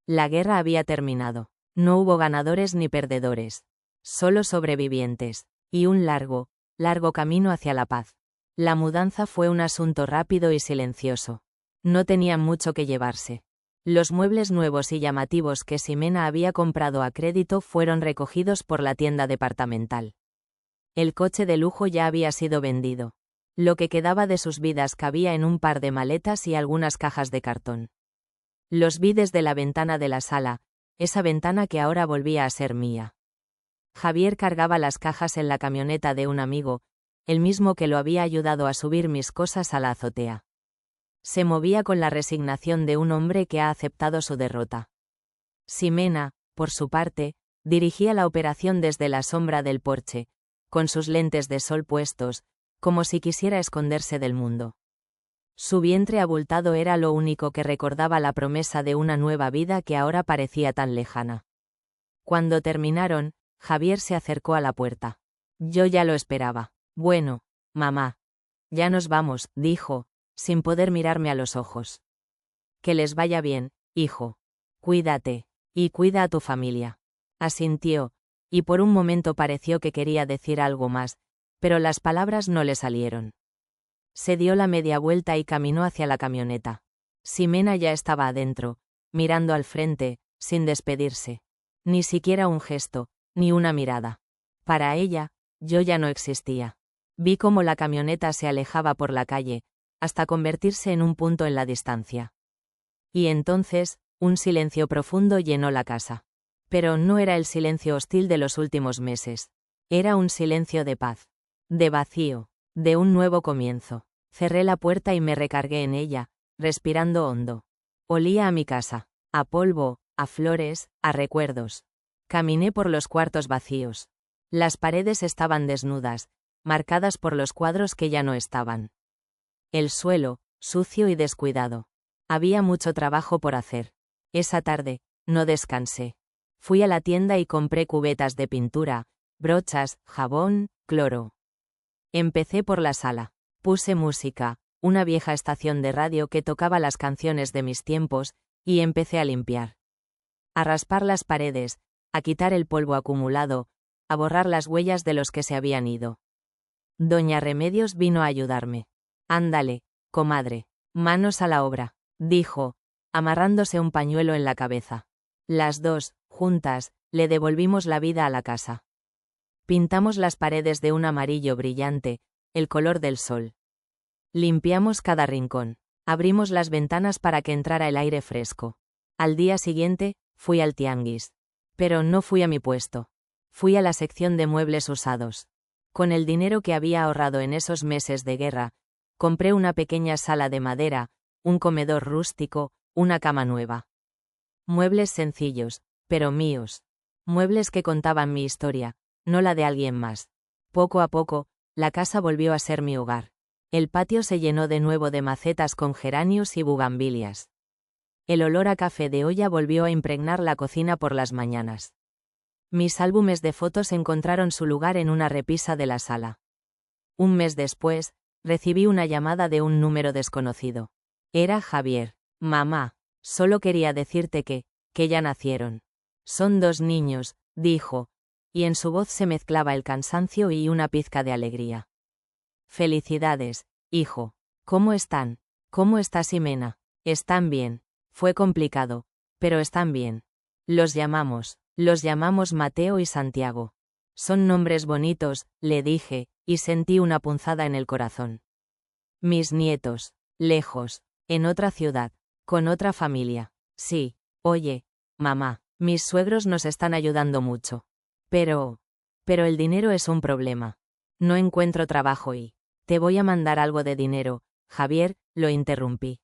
La guerra había terminado. No hubo ganadores ni perdedores. Solo sobrevivientes. Y un largo, largo camino hacia la paz. La mudanza fue un asunto rápido y silencioso. No tenían mucho que llevarse. Los muebles nuevos y llamativos que Ximena había comprado a crédito fueron recogidos por la tienda departamental. El coche de lujo ya había sido vendido. Lo que quedaba de sus vidas cabía en un par de maletas y algunas cajas de cartón. Los vi desde la ventana de la sala, esa ventana que ahora volvía a ser mía. Javier cargaba las cajas en la camioneta de un amigo, el mismo que lo había ayudado a subir mis cosas a la azotea. Se movía con la resignación de un hombre que ha aceptado su derrota. Ximena, por su parte, dirigía la operación desde la sombra del porche, con sus lentes de sol puestos, como si quisiera esconderse del mundo. Su vientre abultado era lo único que recordaba la promesa de una nueva vida que ahora parecía tan lejana. Cuando terminaron, Javier se acercó a la puerta. Yo ya lo esperaba. Bueno, mamá. Ya nos vamos, dijo, sin poder mirarme a los ojos. Que les vaya bien, hijo. Cuídate, y cuida a tu familia. Asintió, y por un momento pareció que quería decir algo más, pero las palabras no le salieron. Se dio la media vuelta y caminó hacia la camioneta. Ximena ya estaba adentro, mirando al frente, sin despedirse. Ni siquiera un gesto, ni una mirada. Para ella, yo ya no existía. Vi cómo la camioneta se alejaba por la calle, hasta convertirse en un punto en la distancia. Y entonces, un silencio profundo llenó la casa. Pero no era el silencio hostil de los últimos meses. Era un silencio de paz. De vacío. De un nuevo comienzo. Cerré la puerta y me recargué en ella, respirando hondo. Olía a mi casa. A polvo, a flores, a recuerdos. Caminé por los cuartos vacíos. Las paredes estaban desnudas, marcadas por los cuadros que ya no estaban. El suelo, sucio y descuidado. Había mucho trabajo por hacer. Esa tarde, no descansé. Fui a la tienda y compré cubetas de pintura, brochas, jabón, cloro. Empecé por la sala. Puse música, una vieja estación de radio que tocaba las canciones de mis tiempos, y empecé a limpiar. A raspar las paredes, a quitar el polvo acumulado, a borrar las huellas de los que se habían ido. Doña Remedios vino a ayudarme. Ándale, comadre, manos a la obra, dijo, amarrándose un pañuelo en la cabeza. Las dos, juntas, le devolvimos la vida a la casa. Pintamos las paredes de un amarillo brillante, el color del sol. Limpiamos cada rincón. Abrimos las ventanas para que entrara el aire fresco. Al día siguiente, fui al tianguis. Pero no fui a mi puesto. Fui a la sección de muebles usados. Con el dinero que había ahorrado en esos meses de guerra, compré una pequeña sala de madera, un comedor rústico, una cama nueva. Muebles sencillos, pero míos. Muebles que contaban mi historia, no la de alguien más. Poco a poco, la casa volvió a ser mi hogar. El patio se llenó de nuevo de macetas con geranios y bugambilias. El olor a café de olla volvió a impregnar la cocina por las mañanas. Mis álbumes de fotos encontraron su lugar en una repisa de la sala. Un mes después, recibí una llamada de un número desconocido. Era Javier. Mamá, solo quería decirte que ya nacieron. Son 2 niños, dijo, y en su voz se mezclaba el cansancio y una pizca de alegría. Felicidades, hijo. ¿Cómo están? ¿Cómo está Ximena? Están bien. Fue complicado, pero están bien. Los llamamos Mateo y Santiago. Son nombres bonitos, le dije, y sentí una punzada en el corazón. Mis nietos, lejos, en otra ciudad, con otra familia. Sí, oye, mamá, mis suegros nos están ayudando mucho. Pero el dinero es un problema. No encuentro trabajo y... Te voy a mandar algo de dinero, Javier, lo interrumpí.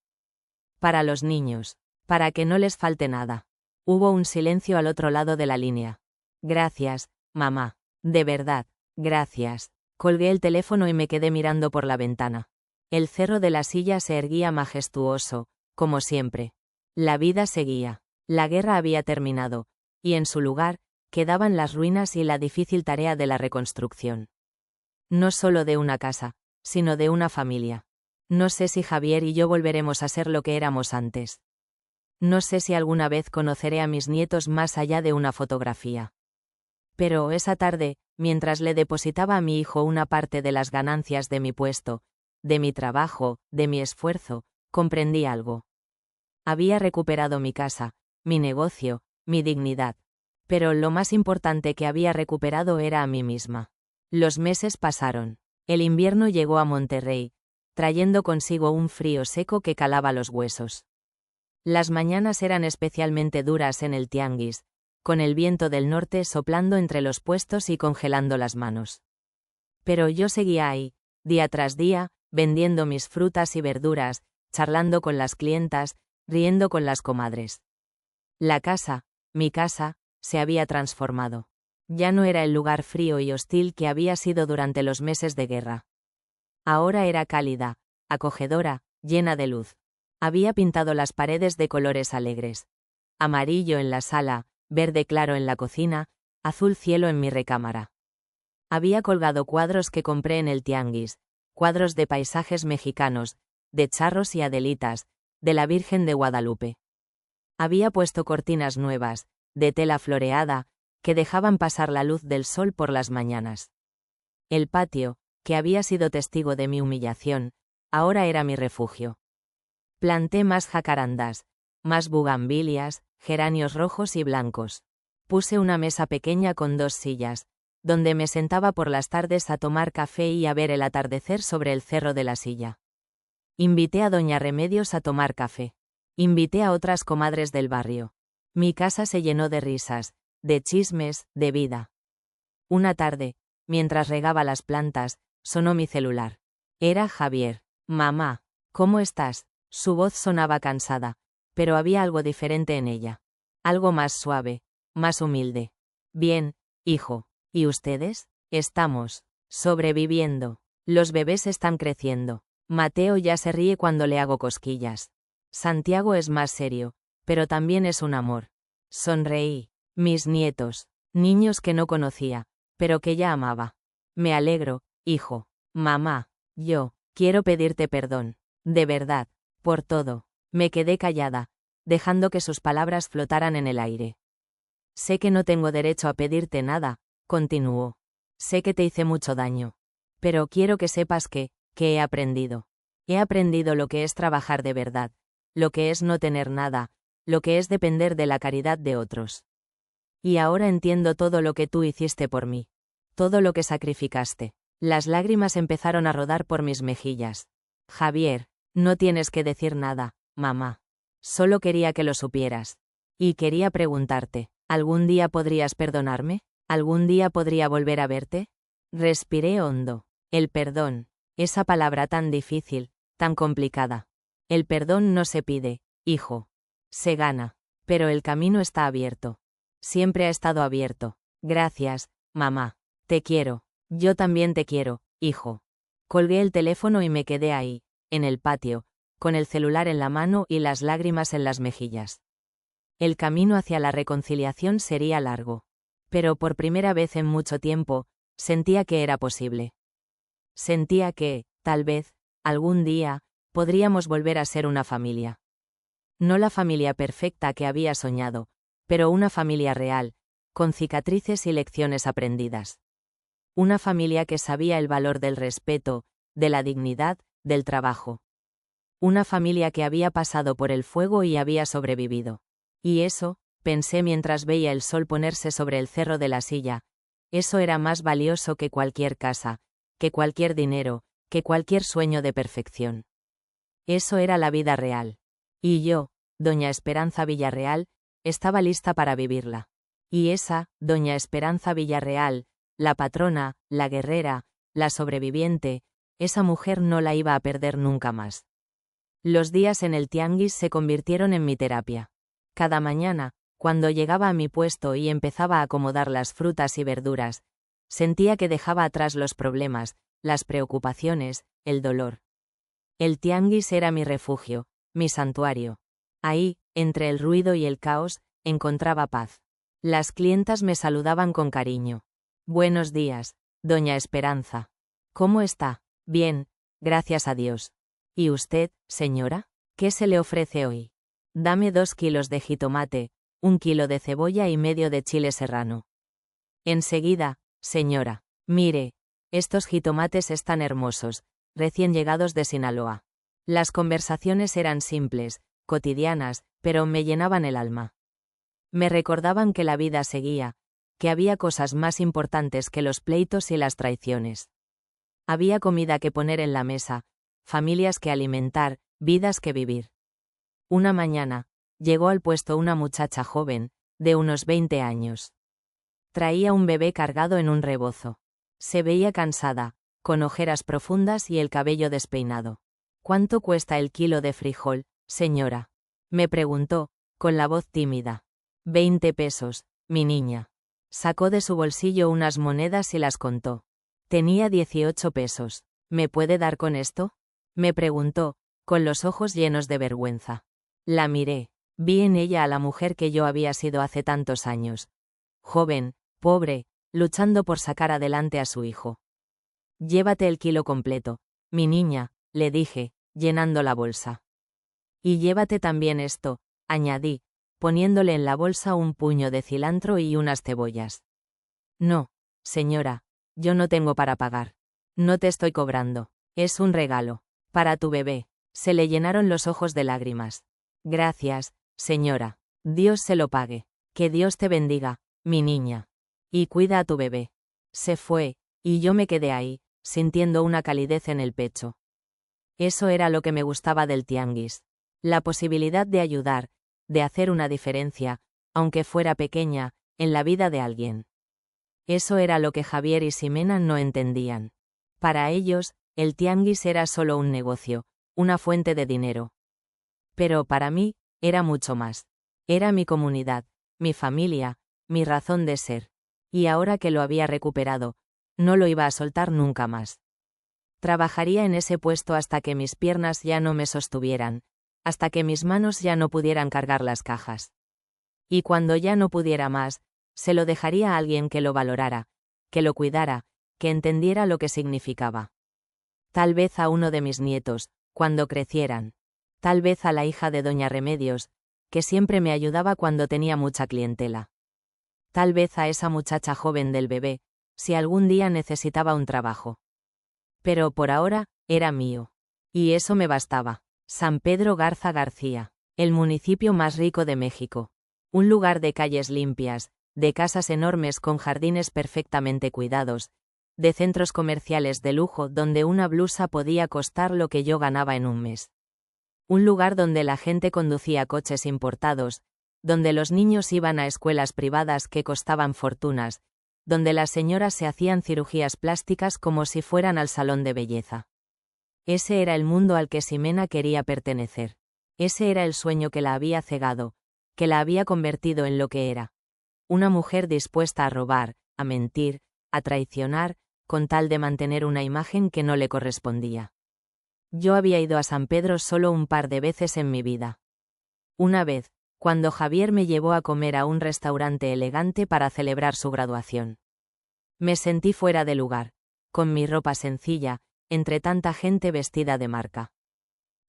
Para los niños, para que no les falte nada. Hubo un silencio al otro lado de la línea. Gracias, mamá. De verdad, gracias. Colgué el teléfono y me quedé mirando por la ventana. El cerro de la Silla se erguía majestuoso, como siempre. La vida seguía. La guerra había terminado, y en su lugar, quedaban las ruinas y la difícil tarea de la reconstrucción. No solo de una casa, sino de una familia. No sé si Javier y yo volveremos a ser lo que éramos antes. No sé si alguna vez conoceré a mis nietos más allá de una fotografía. Pero esa tarde, mientras le depositaba a mi hijo una parte de las ganancias de mi puesto, de mi trabajo, de mi esfuerzo, comprendí algo. Había recuperado mi casa, mi negocio, mi dignidad. Pero lo más importante que había recuperado era a mí misma. Los meses pasaron. El invierno llegó a Monterrey, trayendo consigo un frío seco que calaba los huesos. Las mañanas eran especialmente duras en el tianguis, con el viento del norte soplando entre los puestos y congelando las manos. Pero yo seguía ahí, día tras día, vendiendo mis frutas y verduras, charlando con las clientas, riendo con las comadres. La casa, mi casa, se había transformado. Ya no era el lugar frío y hostil que había sido durante los meses de guerra. Ahora era cálida, acogedora, llena de luz. Había pintado las paredes de colores alegres. Amarillo en la sala, verde claro en la cocina, azul cielo en mi recámara. Había colgado cuadros que compré en el tianguis, cuadros de paisajes mexicanos, de charros y adelitas, de la Virgen de Guadalupe. Había puesto cortinas nuevas, de tela floreada, que dejaban pasar la luz del sol por las mañanas. El patio, que había sido testigo de mi humillación, ahora era mi refugio. Planté más jacarandas, más bugambilias, geranios rojos y blancos. Puse una mesa pequeña con 2 sillas, donde me sentaba por las tardes a tomar café y a ver el atardecer sobre el cerro de la Silla. Invité a doña Remedios a tomar café. Invité a otras comadres del barrio. Mi casa se llenó de risas, de chismes, de vida. Una tarde, mientras regaba las plantas, sonó mi celular. Era Javier. Mamá, ¿cómo estás? Su voz sonaba cansada, pero había algo diferente en ella. Algo más suave, más humilde. Bien, hijo. ¿Y ustedes? Estamos sobreviviendo. Los bebés están creciendo. Mateo ya se ríe cuando le hago cosquillas. Santiago es más serio, pero también es un amor. Sonreí. Mis nietos, niños que no conocía, pero que ya amaba. Me alegro, hijo. Mamá, yo quiero pedirte perdón, de verdad, por todo. Me quedé callada, dejando que sus palabras flotaran en el aire. Sé que no tengo derecho a pedirte nada, continuó. Sé que te hice mucho daño. Pero quiero que sepas que he aprendido. He aprendido lo que es trabajar de verdad, lo que es no tener nada, lo que es depender de la caridad de otros. Y ahora entiendo todo lo que tú hiciste por mí. Todo lo que sacrificaste. Las lágrimas empezaron a rodar por mis mejillas. Javier, no tienes que decir nada, mamá. Solo quería que lo supieras. Y quería preguntarte, ¿algún día podrías perdonarme? ¿Algún día podría volver a verte? Respiré hondo. El perdón. Esa palabra tan difícil, tan complicada. El perdón no se pide, hijo. Se gana. Pero el camino está abierto. Siempre ha estado abierto. Gracias, mamá. Te quiero. Yo también te quiero, hijo. Colgué el teléfono y me quedé ahí, en el patio, con el celular en la mano y las lágrimas en las mejillas. El camino hacia la reconciliación sería largo. Pero por primera vez en mucho tiempo, sentía que era posible. Sentía que, tal vez, algún día, podríamos volver a ser una familia. No la familia perfecta que había soñado, pero una familia real, con cicatrices y lecciones aprendidas. Una familia que sabía el valor del respeto, de la dignidad, del trabajo. Una familia que había pasado por el fuego y había sobrevivido. Y eso, pensé mientras veía el sol ponerse sobre el cerro de la Silla, eso era más valioso que cualquier casa, que cualquier dinero, que cualquier sueño de perfección. Eso era la vida real. Y yo, doña Esperanza Villarreal, estaba lista para vivirla. Y esa, doña Esperanza Villarreal, la patrona, la guerrera, la sobreviviente, esa mujer no la iba a perder nunca más. Los días en el tianguis se convirtieron en mi terapia. Cada mañana, cuando llegaba a mi puesto y empezaba a acomodar las frutas y verduras, sentía que dejaba atrás los problemas, las preocupaciones, el dolor. El tianguis era mi refugio, mi santuario. Ahí, entre el ruido y el caos, encontraba paz. Las clientas me saludaban con cariño. Buenos días, doña Esperanza. ¿Cómo está? Bien, gracias a Dios. ¿Y usted, señora? ¿Qué se le ofrece hoy? Dame 2 kilos de jitomate, 1 kilo de cebolla y medio de chile serrano. Enseguida, señora. Mire, estos jitomates están hermosos, recién llegados de Sinaloa. Las conversaciones eran simples, cotidianas, pero me llenaban el alma. Me recordaban que la vida seguía, que había cosas más importantes que los pleitos y las traiciones. Había comida que poner en la mesa, familias que alimentar, vidas que vivir. Una mañana, llegó al puesto una muchacha joven, de unos 20 años. Traía un bebé cargado en un rebozo. Se veía cansada, con ojeras profundas y el cabello despeinado. ¿Cuánto cuesta el kilo de frijol, señora? Me preguntó, con la voz tímida. 20 pesos, mi niña. Sacó de su bolsillo unas monedas y las contó. Tenía 18 pesos. ¿Me puede dar con esto? Me preguntó, con los ojos llenos de vergüenza. La miré. Vi en ella a la mujer que yo había sido hace tantos años. Joven, pobre, luchando por sacar adelante a su hijo. Llévate el kilo completo, mi niña, le dije, llenando la bolsa. Y llévate también esto, añadí, poniéndole en la bolsa un puño de cilantro y unas cebollas. No, señora, yo no tengo para pagar. No te estoy cobrando, es un regalo, para tu bebé. Se le llenaron los ojos de lágrimas. Gracias, señora. Dios se lo pague. Que Dios te bendiga, mi niña. Y cuida a tu bebé. Se fue, y yo me quedé ahí, sintiendo una calidez en el pecho. Eso era lo que me gustaba del tianguis. La posibilidad de ayudar, de hacer una diferencia, aunque fuera pequeña, en la vida de alguien. Eso era lo que Javier y Ximena no entendían. Para ellos, el tianguis era solo un negocio, una fuente de dinero. Pero para mí, era mucho más. Era mi comunidad, mi familia, mi razón de ser. Y ahora que lo había recuperado, no lo iba a soltar nunca más. Trabajaría en ese puesto hasta que mis piernas ya no me sostuvieran, hasta que mis manos ya no pudieran cargar las cajas. Y cuando ya no pudiera más, se lo dejaría a alguien que lo valorara, que lo cuidara, que entendiera lo que significaba. Tal vez a uno de mis nietos, cuando crecieran. Tal vez a la hija de doña Remedios, que siempre me ayudaba cuando tenía mucha clientela. Tal vez a esa muchacha joven del bebé, si algún día necesitaba un trabajo. Pero por ahora, era mío. Y eso me bastaba. San Pedro Garza García, el municipio más rico de México. Un lugar de calles limpias, de casas enormes con jardines perfectamente cuidados, de centros comerciales de lujo donde una blusa podía costar lo que yo ganaba en un mes. Un lugar donde la gente conducía coches importados, donde los niños iban a escuelas privadas que costaban fortunas, donde las señoras se hacían cirugías plásticas como si fueran al salón de belleza. Ese era el mundo al que Ximena quería pertenecer. Ese era el sueño que la había cegado, que la había convertido en lo que era. Una mujer dispuesta a robar, a mentir, a traicionar, con tal de mantener una imagen que no le correspondía. Yo había ido a San Pedro solo un par de veces en mi vida. Una vez, cuando Javier me llevó a comer a un restaurante elegante para celebrar su graduación. Me sentí fuera de lugar, con mi ropa sencilla, entre tanta gente vestida de marca.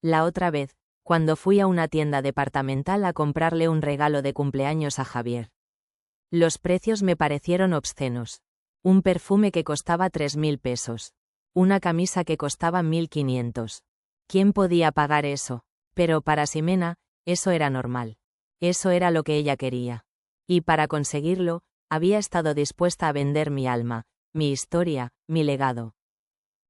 La otra vez, cuando fui a una tienda departamental a comprarle un regalo de cumpleaños a Javier. Los precios me parecieron obscenos. Un perfume que costaba 3.000 pesos. Una camisa que costaba 1.500. ¿Quién podía pagar eso? Pero para Ximena, eso era normal. Eso era lo que ella quería. Y para conseguirlo, había estado dispuesta a vender mi alma, mi historia, mi legado.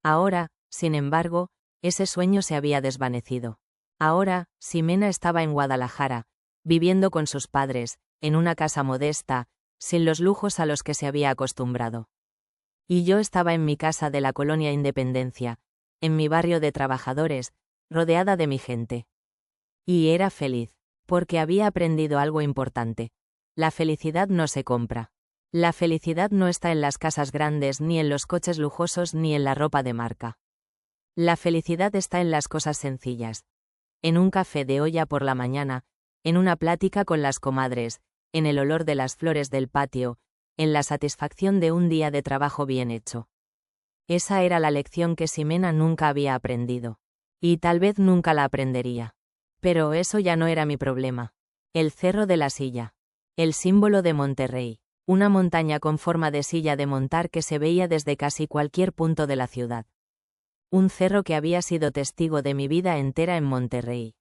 Ahora, Sin embargo, ese sueño se había desvanecido. Ahora, Ximena estaba en Guadalajara, viviendo con sus padres, en una casa modesta, sin los lujos a los que se había acostumbrado. Y yo estaba en mi casa de la colonia Independencia, en mi barrio de trabajadores, rodeada de mi gente. Y era feliz, porque había aprendido algo importante. La felicidad no se compra. La felicidad no está en las casas grandes, ni en los coches lujosos, ni en la ropa de marca. La felicidad está en las cosas sencillas. En un café de olla por la mañana, en una plática con las comadres, en el olor de las flores del patio, en la satisfacción de un día de trabajo bien hecho. Esa era la lección que Ximena nunca había aprendido. Y tal vez nunca la aprendería. Pero eso ya no era mi problema. El Cerro de la Silla. El símbolo de Monterrey. Una montaña con forma de silla de montar que se veía desde casi cualquier punto de la ciudad. Un cerro que había sido testigo de mi vida entera en Monterrey.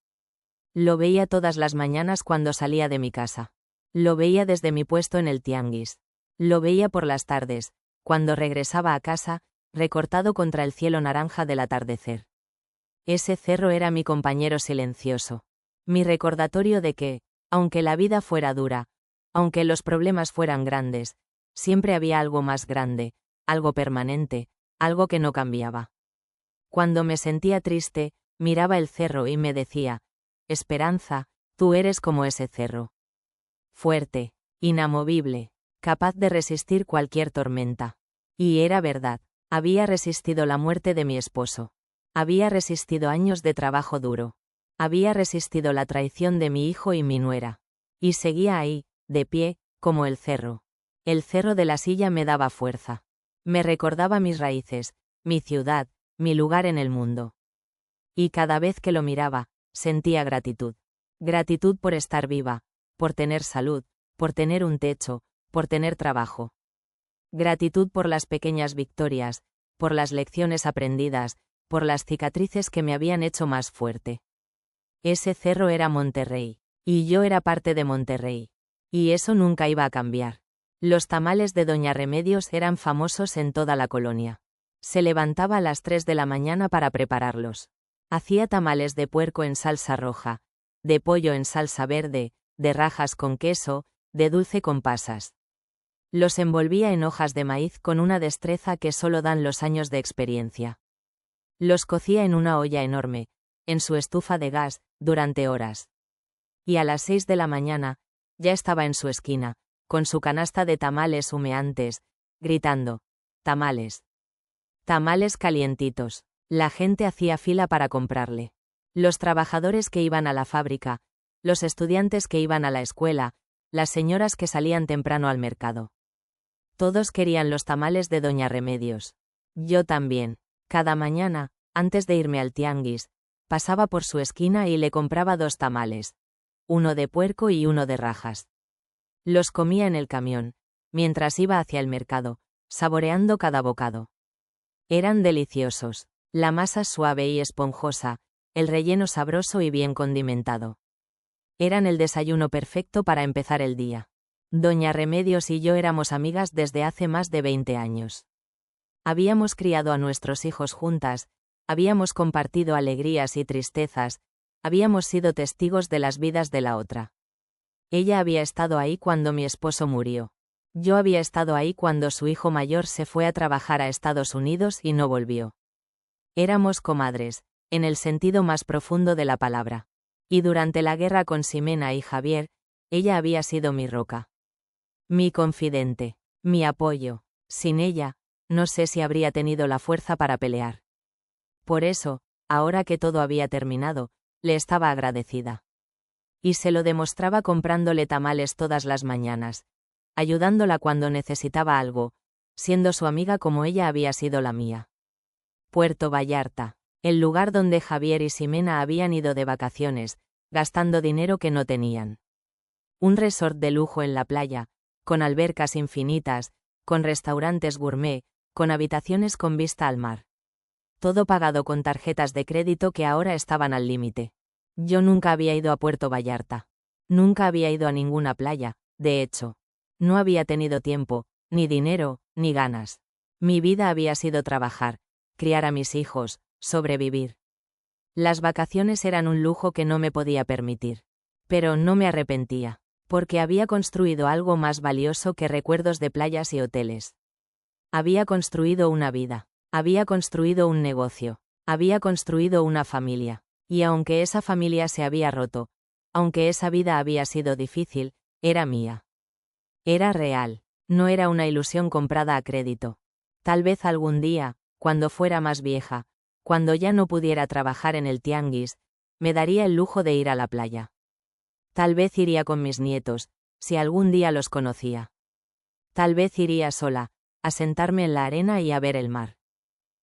Lo veía todas las mañanas cuando salía de mi casa. Lo veía desde mi puesto en el tianguis. Lo veía por las tardes, cuando regresaba a casa, recortado contra el cielo naranja del atardecer. Ese cerro era mi compañero silencioso. Mi recordatorio de que, aunque la vida fuera dura, aunque los problemas fueran grandes, siempre había algo más grande, algo permanente, algo que no cambiaba. Cuando me sentía triste, miraba el cerro y me decía, Esperanza, tú eres como ese cerro. Fuerte, inamovible, capaz de resistir cualquier tormenta. Y era verdad, había resistido la muerte de mi esposo. Había resistido años de trabajo duro. Había resistido la traición de mi hijo y mi nuera. Y seguía ahí, de pie, como el cerro. El cerro de la silla me daba fuerza. Me recordaba mis raíces, mi ciudad, mi lugar en el mundo. Y cada vez que lo miraba, sentía gratitud. Gratitud por estar viva, por tener salud, por tener un techo, por tener trabajo. Gratitud por las pequeñas victorias, por las lecciones aprendidas, por las cicatrices que me habían hecho más fuerte. Ese cerro era Monterrey, y yo era parte de Monterrey. Y eso nunca iba a cambiar. Los tamales de Doña Remedios eran famosos en toda la colonia. Se levantaba a las 3 de la mañana para prepararlos. Hacía tamales de puerco en salsa roja, de pollo en salsa verde, de rajas con queso, de dulce con pasas. Los envolvía en hojas de maíz con una destreza que solo dan los años de experiencia. Los cocía en una olla enorme, en su estufa de gas, durante horas. Y a las 6 de la mañana, ya estaba en su esquina, con su canasta de tamales humeantes, gritando, tamales. Tamales calientitos. La gente hacía fila para comprarle. Los trabajadores que iban a la fábrica, los estudiantes que iban a la escuela, las señoras que salían temprano al mercado. Todos querían los tamales de Doña Remedios. Yo también. Cada mañana, antes de irme al tianguis, pasaba por su esquina y le compraba 2 tamales. Uno de puerco y uno de rajas. Los comía en el camión, mientras iba hacia el mercado, saboreando cada bocado. Eran deliciosos, la masa suave y esponjosa, el relleno sabroso y bien condimentado. Eran el desayuno perfecto para empezar el día. Doña Remedios y yo éramos amigas desde hace más de 20 años. Habíamos criado a nuestros hijos juntas, habíamos compartido alegrías y tristezas, habíamos sido testigos de las vidas de la otra. Ella había estado ahí cuando mi esposo murió. Yo había estado ahí cuando su hijo mayor se fue a trabajar a Estados Unidos y no volvió. Éramos comadres, en el sentido más profundo de la palabra. Y durante la guerra con Ximena y Javier, ella había sido mi roca. Mi confidente, mi apoyo. Sin ella, no sé si habría tenido la fuerza para pelear. Por eso, ahora que todo había terminado, le estaba agradecida. Y se lo demostraba comprándole tamales todas las mañanas, ayudándola cuando necesitaba algo, siendo su amiga como ella había sido la mía. Puerto Vallarta, el lugar donde Javier y Ximena habían ido de vacaciones, gastando dinero que no tenían. Un resort de lujo en la playa, con albercas infinitas, con restaurantes gourmet, con habitaciones con vista al mar. Todo pagado con tarjetas de crédito que ahora estaban al límite. Yo nunca había ido a Puerto Vallarta. Nunca había ido a ninguna playa, de hecho. No había tenido tiempo, ni dinero, ni ganas. Mi vida había sido trabajar, criar a mis hijos, sobrevivir. Las vacaciones eran un lujo que no me podía permitir. Pero no me arrepentía, porque había construido algo más valioso que recuerdos de playas y hoteles. Había construido una vida, había construido un negocio, había construido una familia, y aunque esa familia se había roto, aunque esa vida había sido difícil, era mía. Era real, no era una ilusión comprada a crédito. Tal vez algún día, cuando fuera más vieja, cuando ya no pudiera trabajar en el tianguis, me daría el lujo de ir a la playa. Tal vez iría con mis nietos, si algún día los conocía. Tal vez iría sola, a sentarme en la arena y a ver el mar.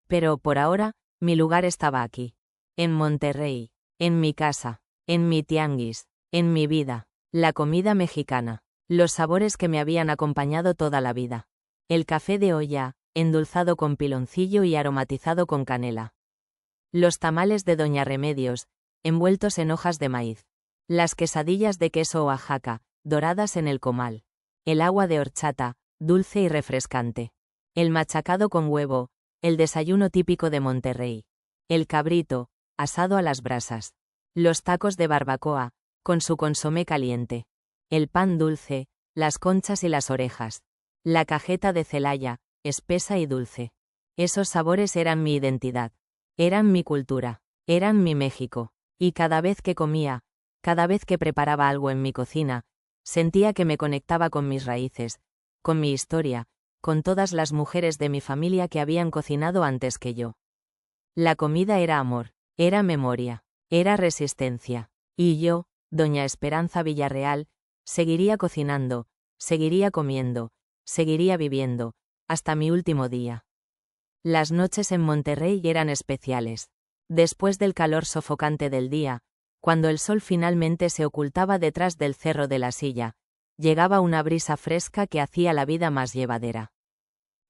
Pero por ahora, mi lugar estaba aquí. En Monterrey, en mi casa, en mi tianguis, en mi vida, la comida mexicana, los sabores que me habían acompañado toda la vida. El café de olla, endulzado con piloncillo y aromatizado con canela. Los tamales de Doña Remedios, envueltos en hojas de maíz. Las quesadillas de queso Oaxaca, doradas en el comal. El agua de horchata, dulce y refrescante. El machacado con huevo, el desayuno típico de Monterrey. El cabrito, asado a las brasas. Los tacos de barbacoa, con su consomé caliente. El pan dulce, las conchas y las orejas. La cajeta de Celaya, espesa y dulce. Esos sabores eran mi identidad. Eran mi cultura. Eran mi México. Y cada vez que comía, cada vez que preparaba algo en mi cocina, sentía que me conectaba con mis raíces, con mi historia, con todas las mujeres de mi familia que habían cocinado antes que yo. La comida era amor, era memoria, era resistencia. Y yo, Doña Esperanza Villarreal, seguiría cocinando, seguiría comiendo, seguiría viviendo, hasta mi último día. Las noches en Monterrey eran especiales. Después del calor sofocante del día, cuando el sol finalmente se ocultaba detrás del cerro de la Silla, llegaba una brisa fresca que hacía la vida más llevadera.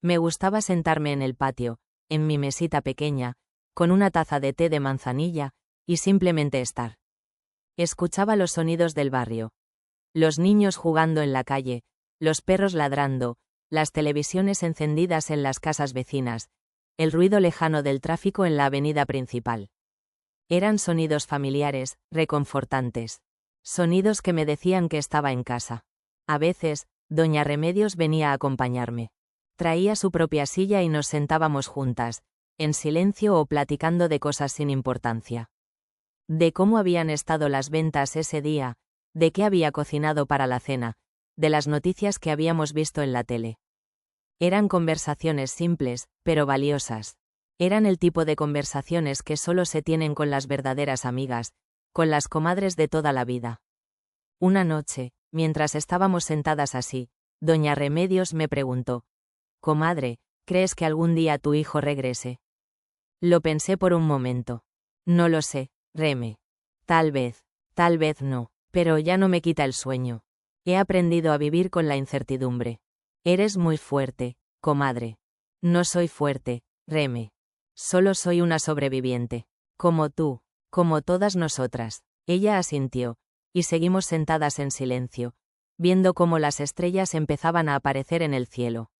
Me gustaba sentarme en el patio, en mi mesita pequeña, con una taza de té de manzanilla, y simplemente estar. Escuchaba los sonidos del barrio. Los niños jugando en la calle, los perros ladrando, las televisiones encendidas en las casas vecinas, el ruido lejano del tráfico en la avenida principal. Eran sonidos familiares, reconfortantes. Sonidos que me decían que estaba en casa. A veces, Doña Remedios venía a acompañarme. Traía su propia silla y nos sentábamos juntas, en silencio o platicando de cosas sin importancia. De cómo habían estado las ventas ese día, de qué había cocinado para la cena, de las noticias que habíamos visto en la tele. Eran conversaciones simples, pero valiosas. Eran el tipo de conversaciones que solo se tienen con las verdaderas amigas, con las comadres de toda la vida. Una noche, mientras estábamos sentadas así, Doña Remedios me preguntó: «Comadre, ¿crees que algún día tu hijo regrese?» Lo pensé por un momento. No lo sé, Reme. Tal vez no, pero ya no me quita el sueño. He aprendido a vivir con la incertidumbre. Eres muy fuerte, comadre. No soy fuerte, Reme. Solo soy una sobreviviente. Como tú, como todas nosotras. Ella asintió, y seguimos sentadas en silencio, viendo cómo las estrellas empezaban a aparecer en el cielo.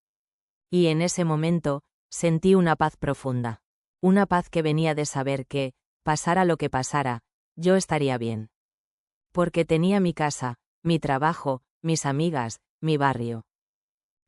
Y en ese momento, sentí una paz profunda. Una paz que venía de saber que, pasara lo que pasara, yo estaría bien. Porque tenía mi casa, mi trabajo, mis amigas, mi barrio.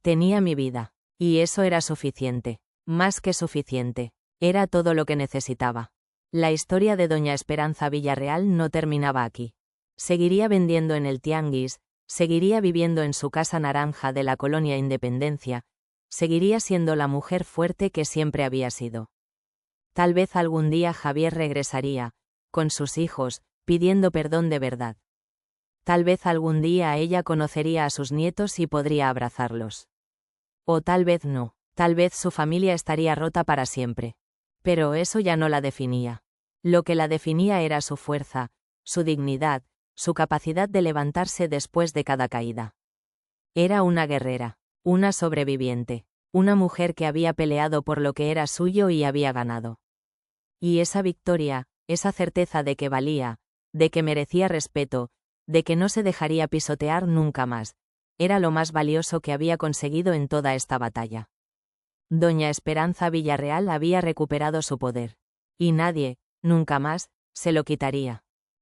Tenía mi vida. Y eso era suficiente. Más que suficiente. Era todo lo que necesitaba. La historia de Doña Esperanza Villarreal no terminaba aquí. Seguiría vendiendo en el tianguis, seguiría viviendo en su casa naranja de la colonia Independencia, seguiría siendo la mujer fuerte que siempre había sido. Tal vez algún día Javier regresaría, con sus hijos, pidiendo perdón de verdad. Tal vez algún día ella conocería a sus nietos y podría abrazarlos. O tal vez no, tal vez su familia estaría rota para siempre. Pero eso ya no la definía. Lo que la definía era su fuerza, su dignidad, su capacidad de levantarse después de cada caída. Era una guerrera, una sobreviviente, una mujer que había peleado por lo que era suyo y había ganado. Y esa victoria, esa certeza de que valía, de que merecía respeto, de que no se dejaría pisotear nunca más, era lo más valioso que había conseguido en toda esta batalla. Doña Esperanza Villarreal había recuperado su poder. Y nadie, nunca más, se lo quitaría.